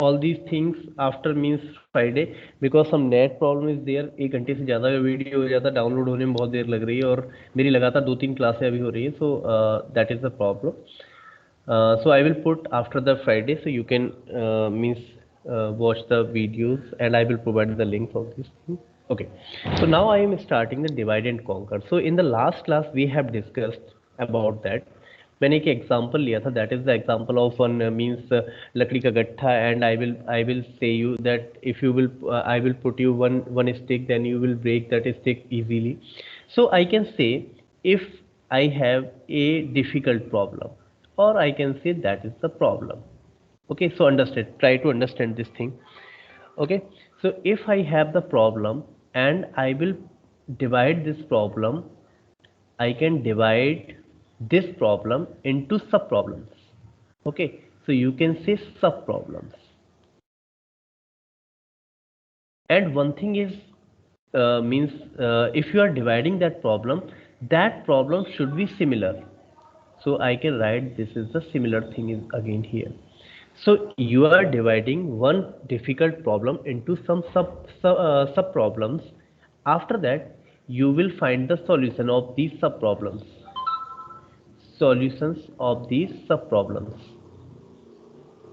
all these things after means Friday, because some net problem is there. 1 घंटे से ज़्यादा video हो जाता, डाउनलोड होने में बहुत देर लग रही है, और मेरी लगातार 2-3 क्लासें अभी हो रही है, so that is the problem. So I will put after the Friday, so you can means watch the videos, and I will provide the links of this thing. Okay, so now I am starting the divide and conquer. So in the last class we have discussed about that. मैंने एक example लिया था, that is the example of one means लकड़ी का गट्ठा, and I will say you that if you will I will put you one stick, then you will break that stick easily. So I can say if I have a difficult problem, or I can say that is the problem. Okay, so understand, try to understand this thing. Okay, so if I have the problem and I will divide this problem, I can divide this problem into sub problems. Okay, so you can say sub problems. And one thing is means if you are dividing that problem should be similar. So I can write this is the similar thing is again here. So you are dividing one difficult problem into some sub problems. After that, you will find the solution of these sub problems. Solutions of these sub problems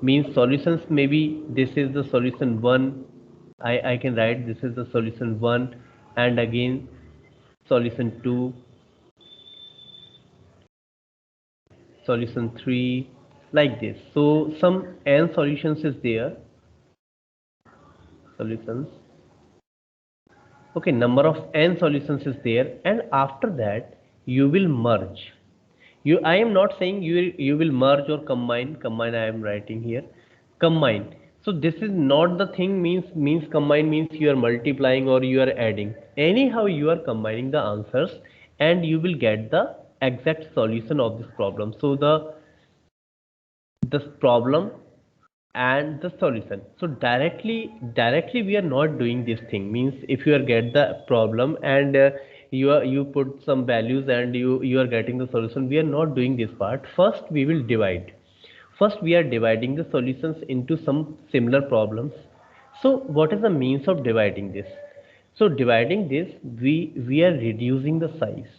means solutions, maybe this is the solution 1. I can write this is the solution 1, and again solution 2, solution 3, like this. So some n solutions is there, solutions. Okay, number of n solutions is there, and after that you will merge. I am not saying you will merge or combine. I am writing here combine. So this is not the thing, means combine means you are multiplying or you are adding. Anyhow you are combining the answers, and you will get the exact solution of this problem. So the problem and the solution. So directly we are not doing this thing, means if you are get the problem and you put some values and you are getting the solution, we are not doing this part. First we will divide. First we are dividing the solutions into some similar problems. So what is the means of dividing this? So dividing this, we are reducing the size,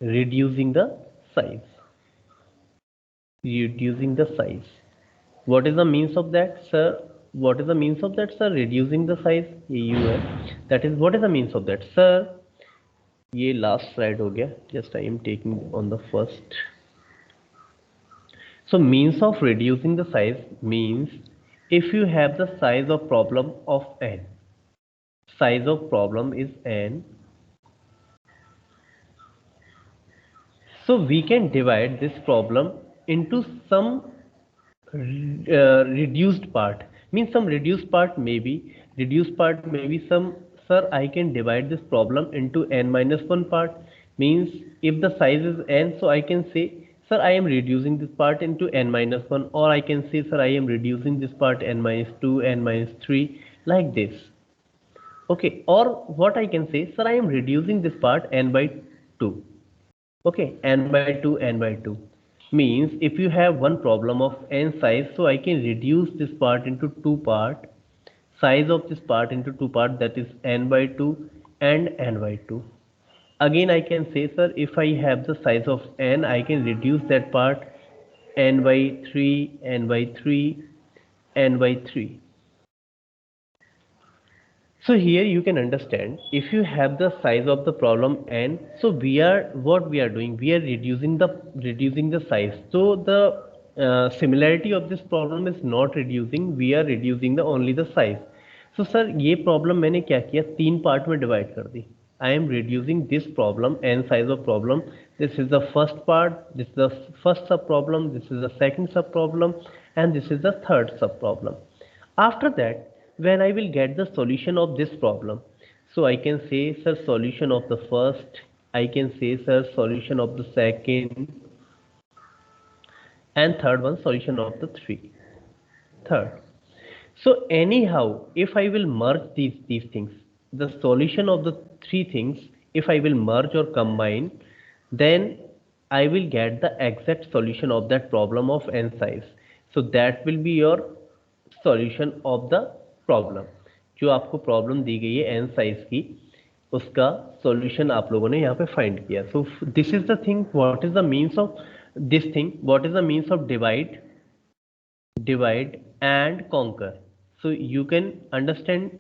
reducing the size, reducing the size. What is the means of that, sir? What is the means of that, sir? Reducing the size. AUL. That is, what is the means of that, sir? ये last slide हो गया. Just I am taking on the first. So means of reducing the size means if you have the size of problem of n. Size of problem is n. So we can divide this problem into some reduced part, means some reduced part may be some. Sir, I can divide this problem into n minus 1 part, means if the size is n, so I can say, sir, I am reducing this part into n minus 1, or I can say, sir, I am reducing this part n minus 2, n minus 3, like this. Okay, or what I can say, sir, I am reducing this part n by 2. Okay, n by 2, n by 2, means if you have one problem of n size, so I can reduce this part into two part, size of this part into two part, that is n by 2 and n by 2. Again I can say, sir, if I have the size of n, I can reduce that part n by 3, n by 3, n by 3. So here you can understand, if you have the size of the problem n, so what we are doing, we are reducing the size. So the similarity of this problem is not reducing, we are reducing the only the size. So sir, ये problem मैंने क्या किया, 3 part में divide कर दी. I am reducing this problem, n size of problem. This is the first part, this is the first sub problem, this is the second sub problem, and this is the third sub problem. After that, when I will get the solution of this problem, so I can say, sir, solution of the first, I can say, sir, solution of the second, and third one, solution of the third. So anyhow, if I will merge these things, the solution of the three things, if I will merge or combine, then I will get the exact solution of that problem of n size. So that will be your solution of the problem. जो आपको problem दी गई है n size की, उसका solution आप लोगों ने यहाँ पे फाइंड किया। सो this is the thing, what is the means of this thing, what is the means of divide and conquer. So you can understand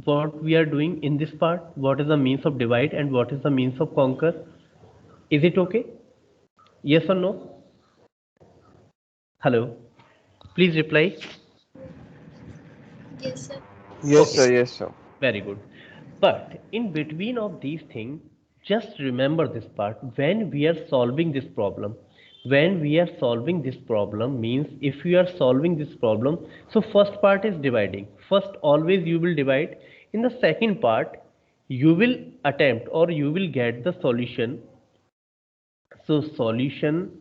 what we are doing in this part, what is the means of divide and what is the means of conquer. Is it okay? Yes or no? Hello, please reply. Yes, sir. Yes, Okay, sir. Yes, sir. very good. But in between of these things, just remember this part. When we are solving this problem, when we are solving this problem means if you are solving this problem, so first part is dividing. First, always you will divide. In the second part, you will attempt or you will get the solution. So solution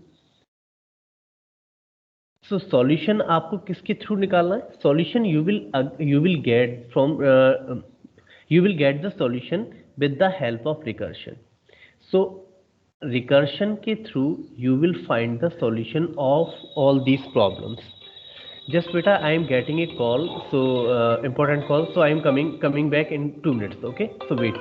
आपको किसके through निकालना है? Solution you will get from you will get the solution with the help of recursion. So recursion के through you will find the solution of all these problems. Just beta, I am getting a call, so important call, so I am coming back in 2 minutes. Okay, so wait.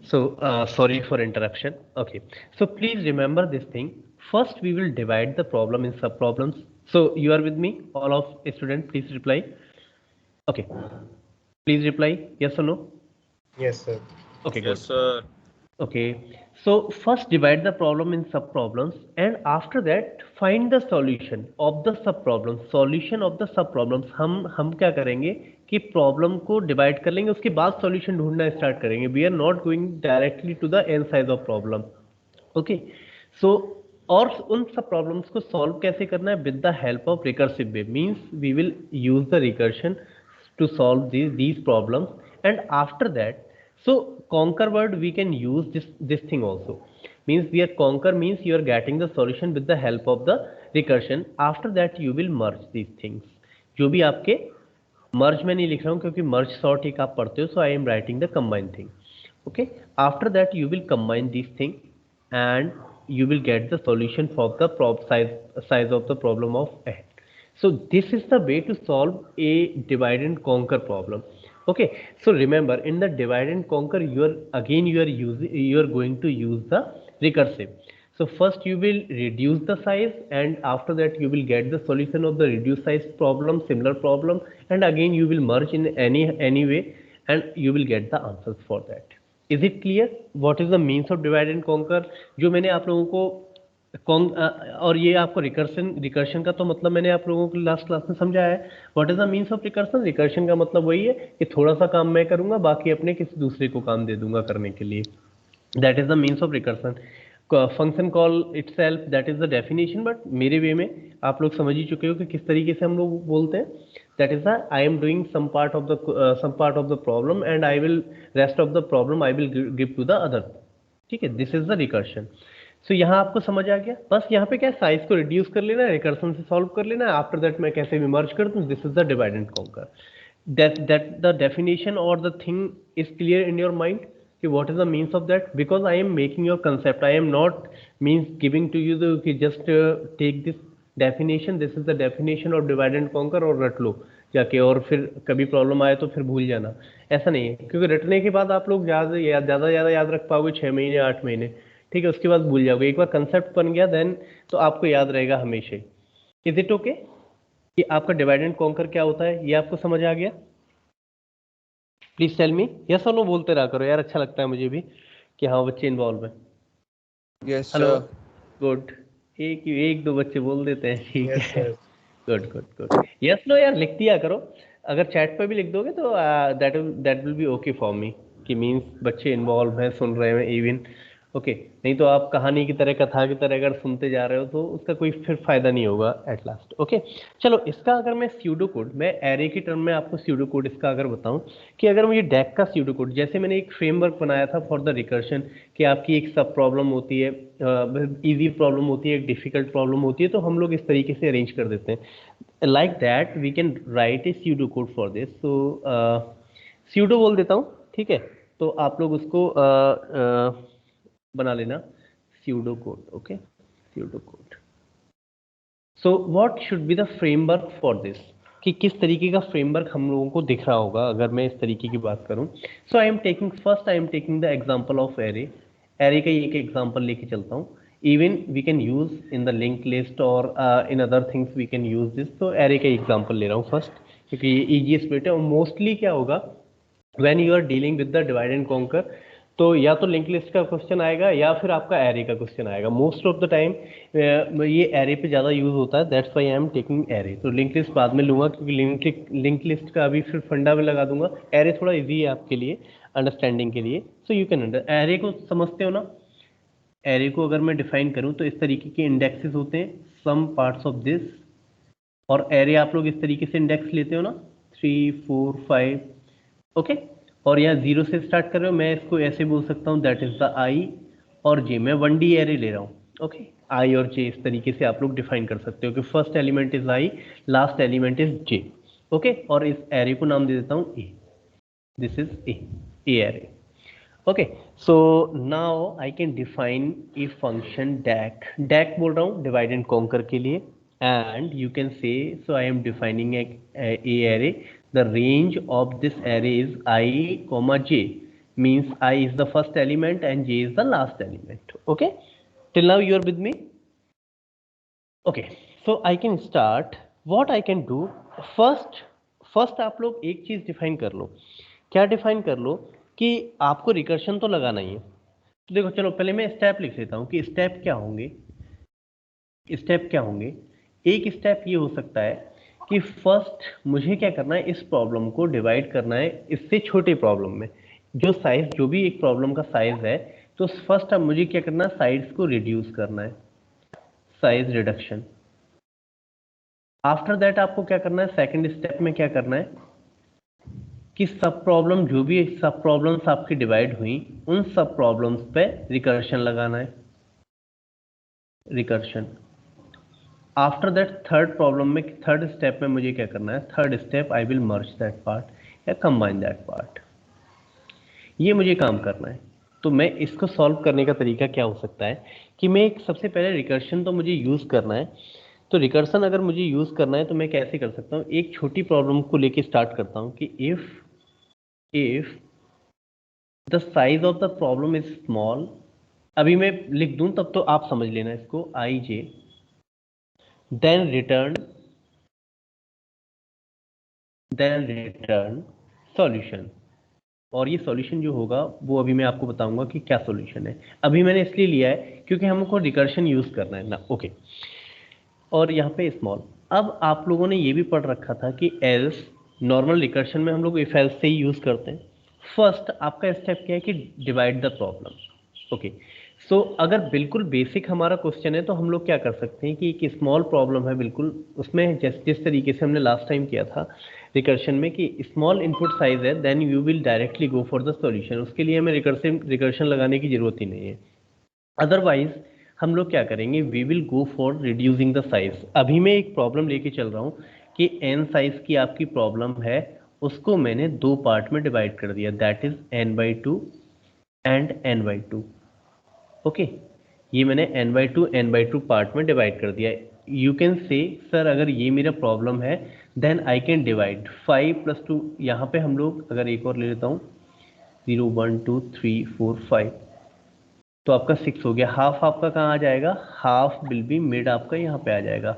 So sorry for interruption. Okay, so please remember this thing. First, we will divide the problem in sub problems. So you are with me, all of students. Please reply. Okay, please reply. Yes or no? Yes, sir. Okay, Yes, good. sir. Okay, so first divide the problem in sub problems, and after that find the solution of the sub problems. Solution of the sub problems. हम क्या करेंगे कि problem को divide कर लेंगे, उसके बाद solution ढूंढना स्टार्ट करेंगे. We are not going directly to the n size of problem. Okay, so और उन सब प्रॉब्लम्स को सॉल्व कैसे करना है? With the help of recursive way. Means we will use the recursion to solve these problems, and after that, so conquer word we can use this thing also. Means we are conquer means you are getting the solution with the help of the recursion. After that you will merge these things. जो भी आपके merge में नहीं लिख रहा हूँ क्योंकि merge sort एक आप पढ़ते हो, so I am writing the combine thing. Okay, after that you will combine these thing and you will get the solution for the size of the problem of n. So this is the way to solve a divide and conquer problem. Okay, so remember in the divide and conquer you are going to use the recursive. So first you will reduce the size, and after that you will get the solution of the reduced size problem, similar problem, and again you will merge in any way and you will get the answers for that. Is it clear what is the means of divide and conquer? जो मैंने आप लोगों को और ये आपको recursion का तो मतलब मैंने आप लोगों को लास्ट क्लास में समझाया है. What is the means of recursion? Recursion का मतलब वही है कि थोड़ा सा काम मैं करूंगा, बाकी अपने किसी दूसरे को काम दे दूंगा करने के लिए. That is the means of recursion. Function call itself, that is the definition, but मेरे वे में आप लोग समझ ही चुके हो कि किस तरीके से हम लोग बोलते हैं. That is the I am doing some part of the problem and I will rest of the problem I will give to the other. ठीक है, दिस इज द रिकर्शन. सो यहाँ आपको समझ आ गया. बस यहाँ पे क्या है, साइज को रिड्यूस कर लेना है, रिकर्सन से सॉल्व कर लेना है. आफ्टर दैट मैं कैसे भी मर्ज कर दूँ. This is the divide and conquer. That the definition और the thing is clear in your mind कि what is the means of that. Because I am making your concept, I am not means giving to you कि just take this definition, this is the definition of divide and conquer और रट लो जाके, और फिर कभी problem आए तो फिर भूल जाना. ऐसा नहीं है, क्योंकि रटने के बाद आप लोग ज़्यादा याद रख पाओगे 6 महीने 8 महीने. ठीक है, उसके बाद भूल जाओगे. एक बार कंसेप्ट बन गया देन तो आपको याद रहेगा हमेशा. इज इट ओके कि आपका डिवाइड एंड कॉन्कर क्या होता है, ये आपको समझ आ गया? Please tell me. यस और नो बोलते रहा करो यार, अच्छा लगता है मुझे भी कि हाँ बच्चे इन्वॉल्व हैं. Yes, hello, sir. गुड. एक दो बच्चे बोल देते हैं. ठीक Yes, है, sir. Good good good. Yes no यार लिख दिया करो. अगर चैट पर भी लिख दोगे तो that will B okay for me कि मीन्स बच्चे इन्वॉल्व हैं, सुन रहे हैं इवन. ओके नहीं तो आप कहानी की तरह कथा की तरह अगर सुनते जा रहे हो तो उसका कोई फिर फायदा नहीं होगा एट लास्ट। ओके चलो इसका अगर मैं स्यूडो कोड, मैं एरे की टर्म में आपको स्यूडो कोड इसका अगर बताऊं कि अगर मुझे डैक का स्यूडो कोड, जैसे मैंने एक फ्रेमवर्क बनाया था फॉर द रिकर्शन कि आपकी एक सब प्रॉब्लम होती है, इजी प्रॉब्लम होती है, एक डिफिकल्ट प्रॉब्लम होती है, तो हम लोग इस तरीके से अरेंज कर देते हैं like that we can write a pseudo code for this. So pseudo बोल देता हूँ, ठीक है, तो आप लोग उसको बना लेना pseudo code। Okay pseudo code। So what should be the framework for this, कि किस तरीके का फ्रेमवर्क हम लोगों को दिख रहा होगा अगर मैं इस तरीके की बात करूं। So I am taking the example of array. Array का एक एग्जांपल लेके चलता हूं। Even we can use in the link list और in other things we can use this. तो एरे का एग्जांपल ले रहा हूं फर्स्ट, क्योंकि ये इजीएस्ट वेट है। और मोस्टली क्या होगा when you are dealing with the divide and conquer, तो या तो लिंक लिस्ट का क्वेश्चन आएगा या फिर आपका एरे का क्वेश्चन आएगा। मोस्ट ऑफ द टाइम ये एरे पे ज़्यादा यूज होता है, that's why I am taking array. तो लिंक लिस्ट बाद में लूंगा क्योंकि लिंक लिस्ट का अभी फिर फंडा में लगा दूंगा। एरे थोड़ा इजी है आपके लिए अंडरस्टैंडिंग के लिए। सो यू कैन अंडर एरे को समझते हो ना। एरे को अगर मैं डिफाइन करूं तो इस तरीके के इंडेक्सेस होते हैं, सम पार्ट्स ऑफ दिस। और एरे आप लोग इस तरीके से इंडेक्स लेते हो ना, 3 4 5। ओके और यहाँ जीरो से स्टार्ट कर रहे हो, मैं इसको ऐसे बोल सकता हूँ दैट इज द आई और जे। मैं 1D एरे ले रहा हूँ। ओके आई और जे इस तरीके से आप लोग डिफाइन कर सकते हो कि first element is i, last element is j. Okay और इस एरे को नाम दे देता हूँ A. This is a array. Okay so now I can define a function DAC. DAC बोल रहा हूँ डिवाइड एंड कॉन्कर के लिए। and you can say, so I am defining a array. The range of this array is I comma j, means I is the first element and j is the last element. Okay till now you are with me? Okay so I can start what I can do first आप लोग एक चीज define कर लो। क्या define कर लो कि आपको recursion तो लगाना ही है। तो देखो चलो पहले मैं स्टेप लिख लेता हूँ कि स्टेप क्या होंगे। स्टेप क्या होंगे, एक स्टेप ये हो सकता है कि फर्स्ट मुझे क्या करना है, इस प्रॉब्लम को डिवाइड करना है इससे छोटे प्रॉब्लम में। जो साइज, जो भी एक प्रॉब्लम का साइज है, तो फर्स्ट अब मुझे क्या करना है, साइज को रिड्यूस करना है, साइज रिडक्शन। आफ्टर दैट आपको क्या करना है, सेकंड स्टेप में क्या करना है कि सब प्रॉब्लम, जो भी सब प्रॉब्लम्स आपकी डिवाइड हुई, उन सब प्रॉब्लम्स पे रिकर्शन लगाना है, recursion. After that third problem में, थर्ड स्टेप में मुझे क्या करना है, third step I will merge that part या कंबाइन दैट पार्ट। ये मुझे काम करना है। तो मैं इसको सॉल्व करने का तरीका क्या हो सकता है कि मैं एक सबसे पहले रिकर्शन तो मुझे यूज़ करना है। तो रिकर्शन अगर मुझे यूज़ करना है तो मैं कैसे कर सकता हूँ, एक छोटी प्रॉब्लम को लेके स्टार्ट करता हूँ कि if the size of the problem is small. अभी मैं लिख दूं तब तो आप समझ लेना इसको, आई जे then return solution। और ये सॉल्यूशन जो होगा वो अभी मैं आपको बताऊंगा कि क्या सॉल्यूशन है। अभी मैंने इसलिए लिया है क्योंकि हमको रिकर्शन यूज करना है ना। ओके और यहाँ पे स्मॉल। अब आप लोगों ने ये भी पढ़ रखा था कि एल्स, नॉर्मल रिकर्शन में हम लोग इफ एल्स से ही यूज करते हैं। फर्स्ट आपका स्टेप क्या है कि डिवाइड द प्रॉब्लम। ओके सो अगर बिल्कुल बेसिक हमारा क्वेश्चन है तो हम लोग क्या कर सकते हैं कि एक स्मॉल प्रॉब्लम है बिल्कुल, उसमें जिस तरीके से हमने लास्ट टाइम किया था रिकर्शन में कि स्मॉल इनपुट साइज है, then you will directly go for the solution. उसके लिए हमें रिकर्शन लगाने की जरूरत ही नहीं है। अदरवाइज हम लोग क्या करेंगे, we will go for reducing the size. अभी मैं एक प्रॉब्लम लेके चल रहा हूँ कि एन साइज की आपकी प्रॉब्लम है, उसको मैंने दो पार्ट में डिवाइड कर दिया, that is n/2 and n/2। Okay ये मैंने n/2 पार्ट में डिवाइड कर दिया। यू कैन से सर अगर ये मेरा प्रॉब्लम है देन आई कैन डिवाइड 5 + 2। यहाँ पे हम लोग अगर एक और ले लेता हूँ, 0 1 2 3 4 5, तो आपका 6 हो गया। हाफ आपका कहाँ आ जाएगा, हाफ विल बी मिड आपका यहाँ पे आ जाएगा।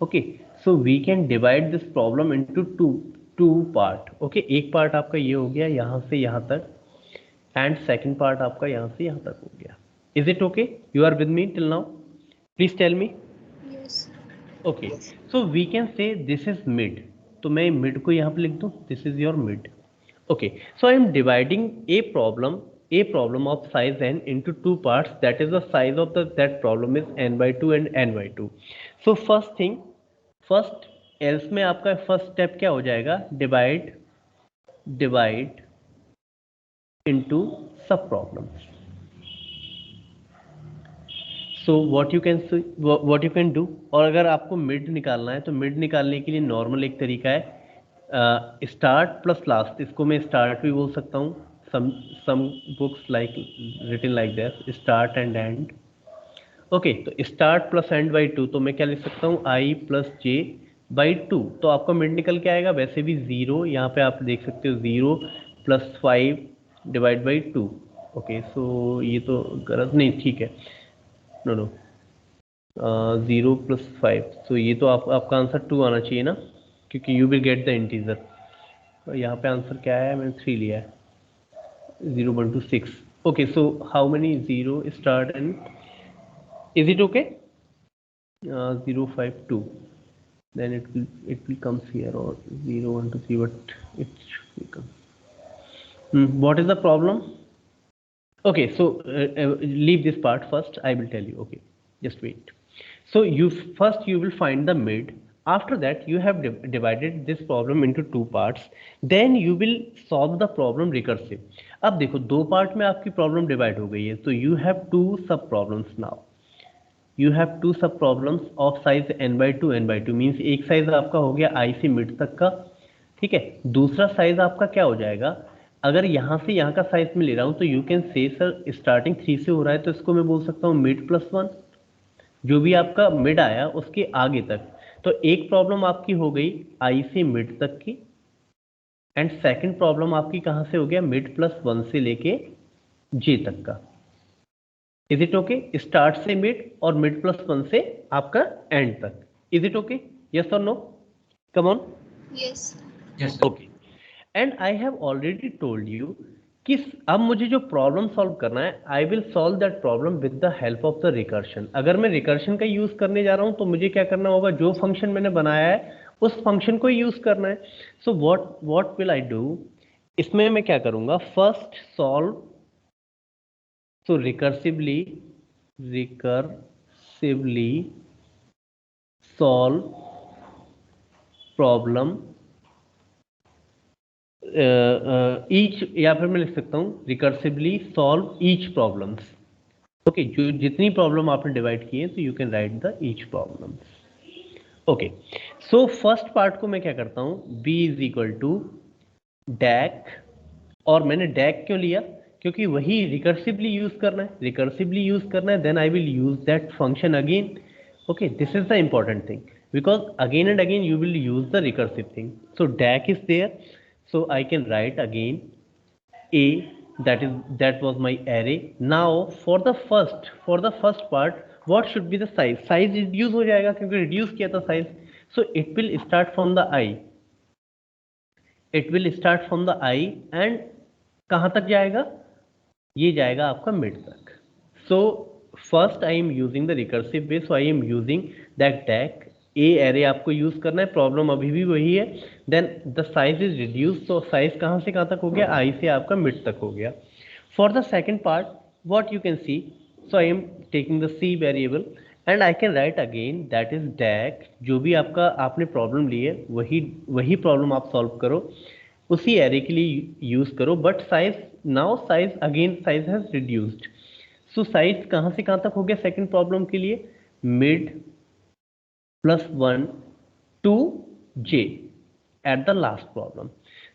Okay so we can divide this problem into two part. Okay एक पार्ट आपका ये हो गया यहाँ से यहाँ तक, एंड सेकंड पार्ट आपका यहाँ से यहाँ तक हो गया। Is it okay, you are with me till now, please tell me. Yes. Okay so we can say this is mid. तो मैं मिड को यहाँ पे लिख दूँ, this is your mid. Okay so I am dividing a problem a problem of size n into two parts, that is the size of that problem is n by 2 and n by 2. So first else में आपका first step क्या हो जाएगा, divide into sub problems. So what you can do, और अगर आपको mid निकालना है तो मिड निकालने के लिए नॉर्मल एक तरीका है स्टार्ट प्लस लास्ट, इसको मैं स्टार्ट भी बोल सकता हूँ, some books like written like this start and end. Okay तो स्टार्ट प्लस एंड बाई 2, तो मैं क्या लिख सकता हूँ i प्लस जे बाई 2, तो आपका मिड निकल के आएगा वैसे भी 0, यहाँ पे आप देख सकते हो 0 plus 5 divide by 2. Okay so ये तो गलत नहीं, ठीक है, नो 0 प्लस 5, तो ये तो आपका आंसर 2 आना चाहिए ना, क्योंकि you will get the integer. यहाँ पे आंसर क्या है, मैंने 3 लिया है, 0 1 2 6. Okay so how many 0 start and is it okay? 0 5 2, then it will comes here, or 0 1 2 3, but it should come. What is the problem? Okay, so leave this part first, I will tell you. Okay, just wait. So you will find the mid. After that you have divided this problem into two parts, then you will solve the problem recursive. अब देखो दो part में आपकी problem divide हो गई है, तो you have two सब problems now. You have two सब problems of size n by 2 n by 2 means एक साइज आपका हो गया i से मिड तक का, ठीक है. दूसरा साइज आपका क्या हो जाएगा, अगर यहाँ से यहाँ का साइज में ले रहा हूँ तो you can say sir starting 3 से हो रहा है, तो इसको मैं बोल सकता हूँ मिड प्लस 1, जो भी आपका मिड आया उसके आगे तक. तो एक प्रॉब्लम आपकी हो गई i से मिड तक की, एंड सेकेंड प्रॉब्लम आपकी कहाँ से हो गया, मिड प्लस 1 से लेके j तक का. इज इट ओके, स्टार्ट से मिड और मिड प्लस 1 से आपका एंड तक. इज इट ओके, यस और no, come on. Yes okay. And I have already told you कि अब मुझे जो प्रॉब्लम सॉल्व करना है, I will solve that problem with the help of the recursion. अगर मैं रिकर्शन का यूज करने जा रहा हूं तो मुझे क्या करना होगा, जो फंक्शन मैंने बनाया है उस फंक्शन को यूज करना है. So what will I do, इसमें मैं क्या करूंगा, first solve, so recursively solve problem each, या फिर मैं लिख सकता हूँ recursively solve each problems. Okay जो जितनी प्रॉब्लम आपने डिवाइड की है, तो you can write the each problems. Okay so first part को मैं क्या करता हूँ, b is equal to DAC, और मैंने डैक क्यों लिया, क्योंकि वही रिकर्सिवली यूज करना है, then I will use that function again. Okay this is the important thing, because again and again you will use the recursive thing. So DAC is there, so I can write again A, that was my array. Now for the first part, what should be the size reduce हो जाएगा क्योंकि reduce किया था size. So it will start from the I and कहाँ तक जाएगा, ये जाएगा आपका मिड तक. So first I am using the recursive way, so I am using that tag. A array आपको यूज करना है, प्रॉब्लम अभी भी वही है. Then the size is reduce, तो साइज कहाँ से कहाँ तक हो गया, आई से आपका मिड तक हो गया. For the second part what you can see, so I am taking the c variable and I can write again that is DAC. जो भी आपका आपने प्रॉब्लम ली है वही प्रॉब्लम आप सॉल्व करो, उसी एरे के लिए यूज करो, but size size has reduced. So size कहाँ से कहाँ तक हो गया सेकंड प्रॉब्लम के लिए, mid plus 1 to j at the last problem.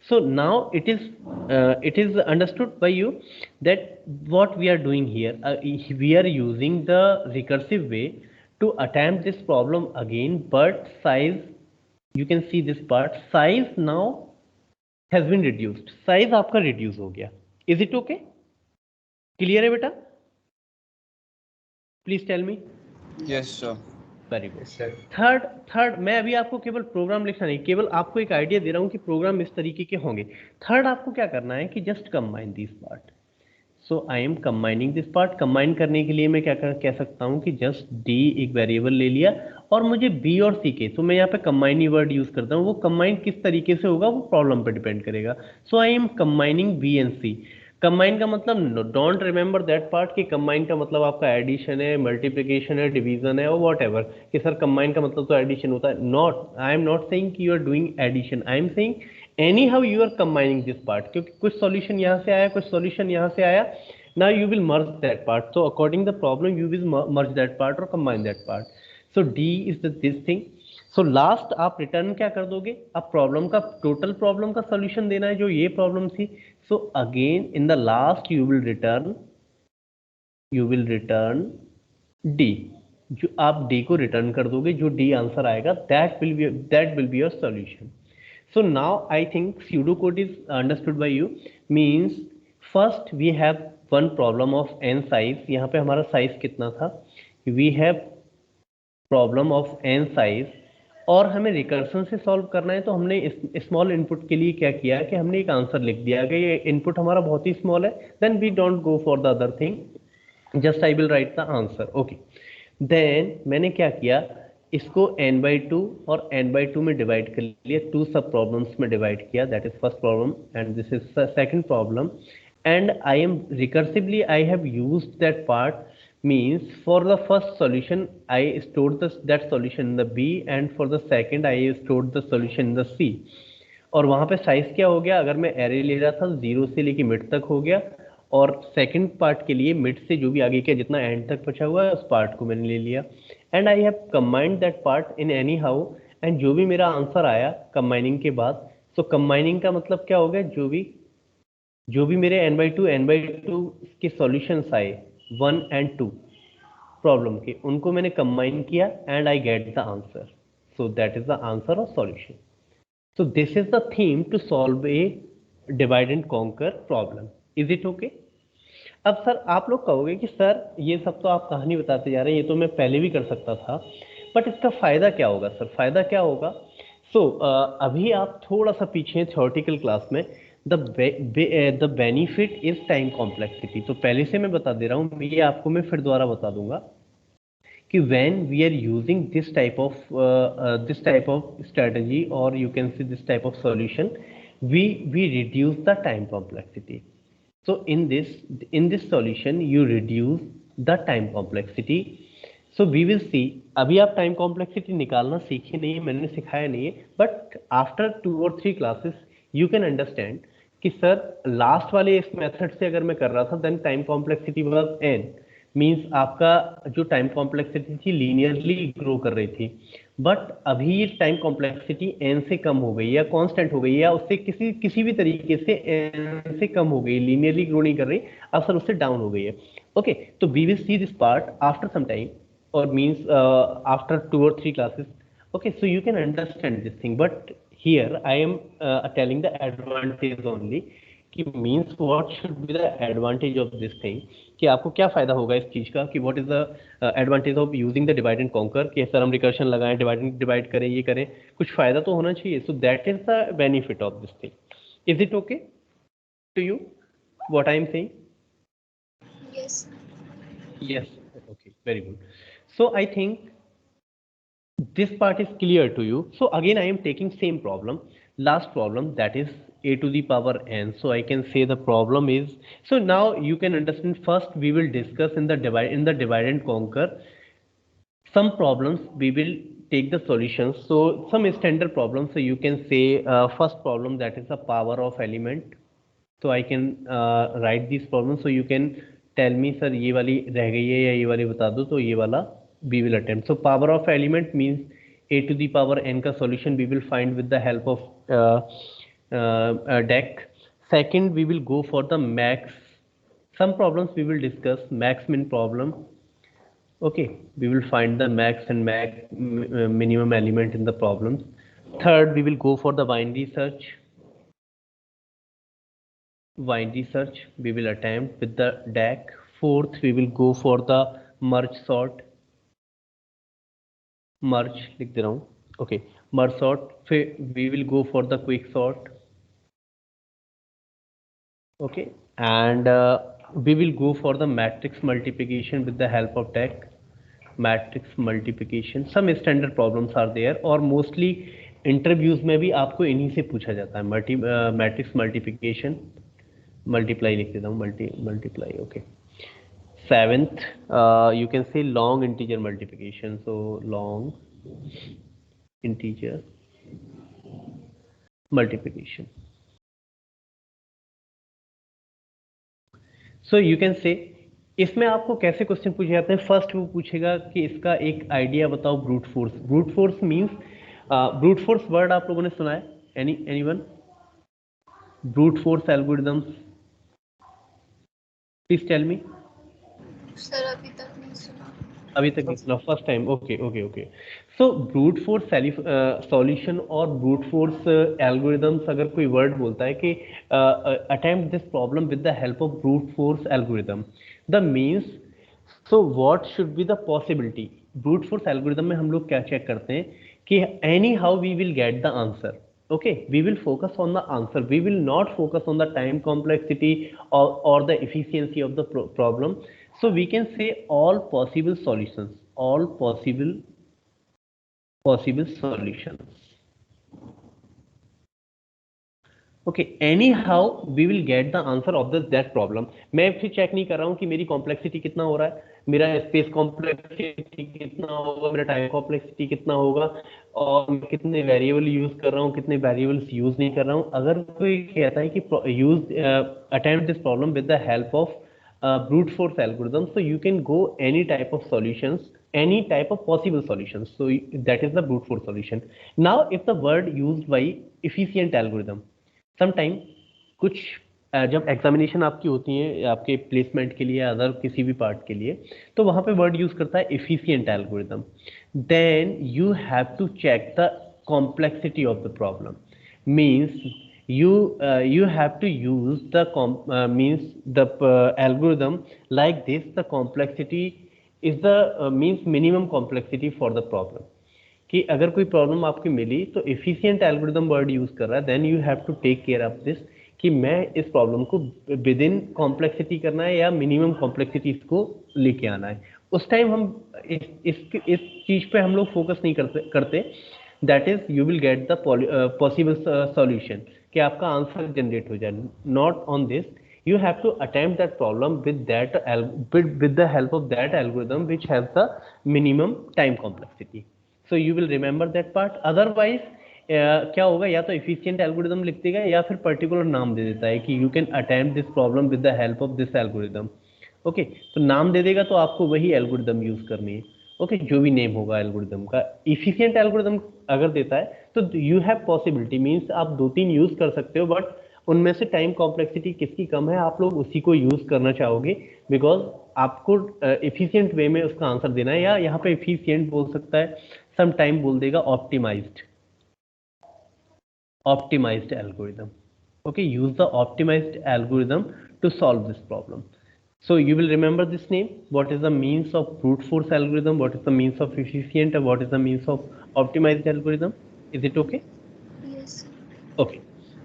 So now it is understood by you that what we are doing here, we are using the recursive way to attempt this problem again, but size, you can see this part, size now has been reduced. Size आपका reduce हो गया. Is it okay? Clear है बेटा? Please tell me. Yes sir. Very good. Third मैं अभी आपको केवल programme लिखना नहीं, केवल आपको एक आइडिया दे रहा हूँ कि प्रोग्राम इस तरीके के होंगे. थर्ड आपको क्या करना है कि just combine this part. So I am combining this part. Combine करने के लिए मैं क्या कह सकता हूँ कि जस्ट डी एक वेरिएबल ले लिया और मुझे बी और सी के, तो मैं यहाँ पे कंबाइन वर्ड यूज करता हूँ. वो कंबाइन किस तरीके से होगा वो प्रॉब्लम पर डिपेंड करेगा. So I am combining B and C. Combine का मतलब डोंट रिमेंबर दैट पार्ट कि कंबाइन का मतलब आपका एडिशन है, मल्टीप्लिकेशन है, डिवीजन है और वॉट एवर, कि सर कंबाइन का मतलब तो एडिशन होता है। Not, I am not saying कि you are doing addition, I am saying anyhow you are combining this part, क्योंकि कुछ सॉल्यूशन यहाँ से आया, कुछ सॉल्यूशन यहाँ से आया, now you will merge that part. So according the problem you will merge that part or combine that part. So D is this thing. So last आप रिटर्न क्या कर दोगे, अब प्रॉब्लम का टोटल प्रॉब्लम का सॉल्यूशन देना है जो ये प्रॉब्लम थी। So again in the last you will return D, जो आप D को रिटर्न कर दोगे, जो D आंसर आएगा that will be your solution. So now I think pseudocode is understood by you. Means first we have one problem of n size. यहाँ पे हमारा साइज कितना था, we have problem of n size और हमें recursion से solve करना है। तो हमने स्मॉल इनपुट के लिए क्या किया कि हमने एक आंसर लिख दिया कि ये इनपुट हमारा बहुत ही स्मॉल है, then we don't go for the other thing, just I will write the answer. Okay, देन मैंने क्या किया, इसको n/2 और n/2 में डिवाइड कर लिया, टू सब प्रॉब्लम्स में डिवाइड किया, that is first problem and this is second problem. And I am recursively I have used that part, means for the first solution I stored that solution in the B and for the second I stored the solution in the C। और वहाँ पे size क्या हो गया, अगर मैं array ले रहा था 0 से लेके मिड तक हो गया, और सेकंड पार्ट के लिए मिड से जो भी आगे क्या जितना एंड तक बचा हुआ है उस पार्ट को मैंने ले लिया। And I have combined that part in any how, and जो भी मेरा आंसर आया कंबाइनिंग के बाद, सो कंबाइनिंग का मतलब क्या हो गया, जो भी मेरे n/2 के सॉल्यूशंस आए 1 and 2 प्रॉब्लम के, उनको मैंने कंबाइन किया and I get the answer. So that is the answer of solution. So this is the theme to solve a divide and conquer problem. Is it okay? अब sir आप लोग कहोगे कि sir ये सब तो आप कहानी बताते जा रहे हैं, ये तो मैं पहले भी कर सकता था, बट इसका फायदा क्या होगा सर, फायदा क्या होगा? सो अभी आप थोड़ा सा पीछे थ्योरेटिकल क्लास में the benefit is time complexity, तो पहले से मैं बता दे रहा हूँ, ये आपको मैं फिर दोबारा बता दूंगा कि when we are using this type of strategy or you can see this type of solution, we reduce the time complexity. So in this solution you reduce the time complexity. So we will see, अभी आप time complexity निकालना सीखे नहीं है, मैंने सिखाया नहीं है, but after 2 or 3 classes you can understand कि सर लास्ट वाले इस मेथड से अगर मैं कर रहा था then time complexity was n, means आपका जो टाइम कॉम्प्लेक्सिटी थी लीनियरली ग्रो कर रही थी, बट अभी ये टाइम कॉम्प्लेक्सिटी n से कम हो गई या कांस्टेंट हो गई या उससे किसी भी तरीके से n से कम हो गई, लीनियरली ग्रो नहीं कर रही, अब सर उससे डाउन हो गई है। ओके, तो we will see this part after some time or means after 2 or 3 classes. Okay, so you can understand this thing, but here I am telling the advantage only, कि means what should be the advantage of this thing, कि आपको क्या फायदा होगा इस चीज का, कि what is the advantage of using the divide and conquer, कि सर हम रिकर्शन लगाएं, डिवाइड करें, ये करें, कुछ फायदा तो होना चाहिए। so that is the benefit of this thing. Is it okay to you what I am saying? Yes. Yes, okay, very good. So I think this part is clear to you. So again I am taking same problem, last problem, that is a to the power n. So I can say the problem is, so now you can understand, first we will discuss in the divide and conquer some problems, we will take the solutions. So some standard problems, so you can say first problem, that is the power of element. So I can write these problems, so you can tell me sir ये वाली रह गई है या ये वाली बता दो, तो ये वाला we will attempt. So power of element means a to the power n का solution we will find with the help of deck. Second we will go for the max, some problems we will discuss max min problem. Okay, we will find the max and minimum element in the problems. Third we will go for the binary search. We will attempt with the DAC. Fourth we will go for the merge sort, merge लिख दे रहा हूँ, okay, merge sort. फिर we will go for the quick sort, okay, and we will go for the matrix multiplication with the help of DAC. Matrix multiplication, some standard problems are there और mostly interviews में भी आपको इन्हीं से पूछा जाता है, मैट्रिक्स मल्टीप्लिकेशन, मल्टीप्लाई लिख देता हूँ, multiply, okay. 7th, you can say long integer multiplication, so long integer multiplication. So you can say, इसमें आपको कैसे क्वेश्चन पूछे जाते हैं? फर्स्ट वो पूछेगा कि इसका एक आइडिया बताओ brute force. Brute force means, brute force word आप लोगों ने सुना है? Anyone? Brute force algorithms, please tell me. Sir अभी तक नहीं सुना। अभी तक नहीं सुना, first time, okay okay okay. So brute force solution और ब्रूट फोर्स एल्गोरिथम्स, अगर कोई वर्ड बोलता है कि attempt this problem with the help of brute force algorithm, the means, so what should be the possibility? Brute force algorithm में हम लोग क्या चेक करते हैं कि anyhow we will get the answer, okay, we will focus on the answer, we will not focus on the time complexity or the efficiency of the problem. So we can say all possible solutions, all possible solutions, okay, anyhow we will get the answer of that problem. मैं फिर check नहीं कर रहा हूँ कि मेरी complexity कितना हो रहा है, मेरा स्पेस कॉम्प्लेक्सिटी कितना होगा, मेरा टाइम कॉम्प्लेक्सिटी कितना होगा, और मैं कितने वेरिएबल यूज कर रहा हूँ, कितने वेरिएबल्स यूज नहीं कर रहा हूँ। अगर कोई कहता है कि use attempt this problem with the help of brute force algorithm, so you can go any type of solutions, any type of possible solutions, so that is the brute force solution. Now if the word used by efficient algorithm, sometime कुछ जब examination आपकी होती है आपके placement के लिए, other किसी भी पार्ट के लिए, तो वहां पे वर्ड यूज करता है efficient algorithm. Then you have to check the complexity of the problem, means you have to use the means the algorithm like this, the complexity is the means minimum complexity for the problem, कि अगर कोई problem आपकी मिली तो efficient algorithm word use कर रहा है, then you have to take care of this कि मैं इस प्रॉब्लम को विद इन कॉम्प्लेक्सिटी करना है या मिनिमम कॉम्प्लेक्सिटी इसको लेके आना है। उस टाइम हम इस चीज पे हम लोग फोकस नहीं करते, that is you will get the possible solution, कि आपका आंसर जनरेट हो जाए। Not on this, you have to attempt that problem with the help of that algorithm which has the minimum time complexity. So you will remember that part. Otherwise क्या होगा, या तो efficient algorithm लिख देगा या फिर particular नाम दे देता है कि you can attempt this problem with the help of this algorithm. Okay, तो नाम दे देगा तो आपको वही एल्गोरिदम यूज करनी है। ओके, जो भी नेम होगा एल्गोरिदम का। इफिशिएंट एल्गोरिदम अगर देता है तो यू हैव पॉसिबिलिटी, मींस आप 2-3 यूज कर सकते हो, बट उनमें से टाइम कॉम्प्लेक्सिटी किसकी कम है आप लोग उसी को यूज करना चाहोगे, बिकॉज आपको एफिशिएंट वे में उसका आंसर देना है। या यहाँ पे एफिशिएंट बोल सकता है, सम टाइम बोल देगा optimized algorithm. okay, use the optimized algorithm to solve this problem. So you will remember this name, what is the means of brute force algorithm, what is the means of efficient, and what is the means of optimized algorithm. Is it okay? Yes. Okay,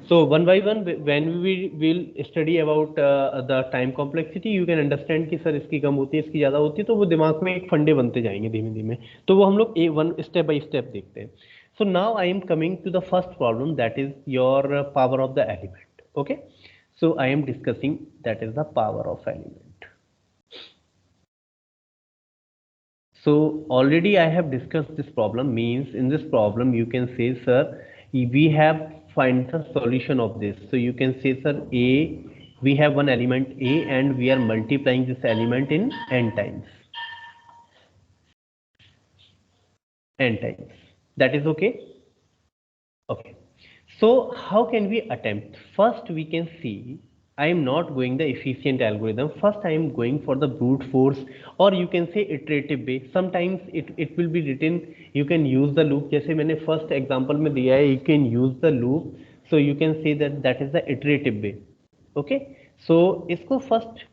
so one by one when we will study about the time complexity, you can understand कि sir इसकी कम होती है, इसकी ज़्यादा होती है, तो वो दिमाग में एक फंडे बनते जाएंगे धीमे धीमे, तो वो हम लोग वन स्टेप बाय स्टेप देखते हैं। So now I am coming to the first problem, that is your power of the element. Okay, so I am discussing that is the power of element. So already I have discussed this problem, means in this problem you can say, sir, we have find the solution of this. So you can say, sir, a, we have one element a and we are multiplying this element in n times. That is okay? Okay, so how can we attempt? First we can see, I am not going the efficient algorithm, first I am going for the brute force, or you can say iterative way. Sometimes it will be written, you can use the loop, जैसे मैंने first example में दिया है, you can use the loop, so you can say that is the iterative way. Okay, so इसको first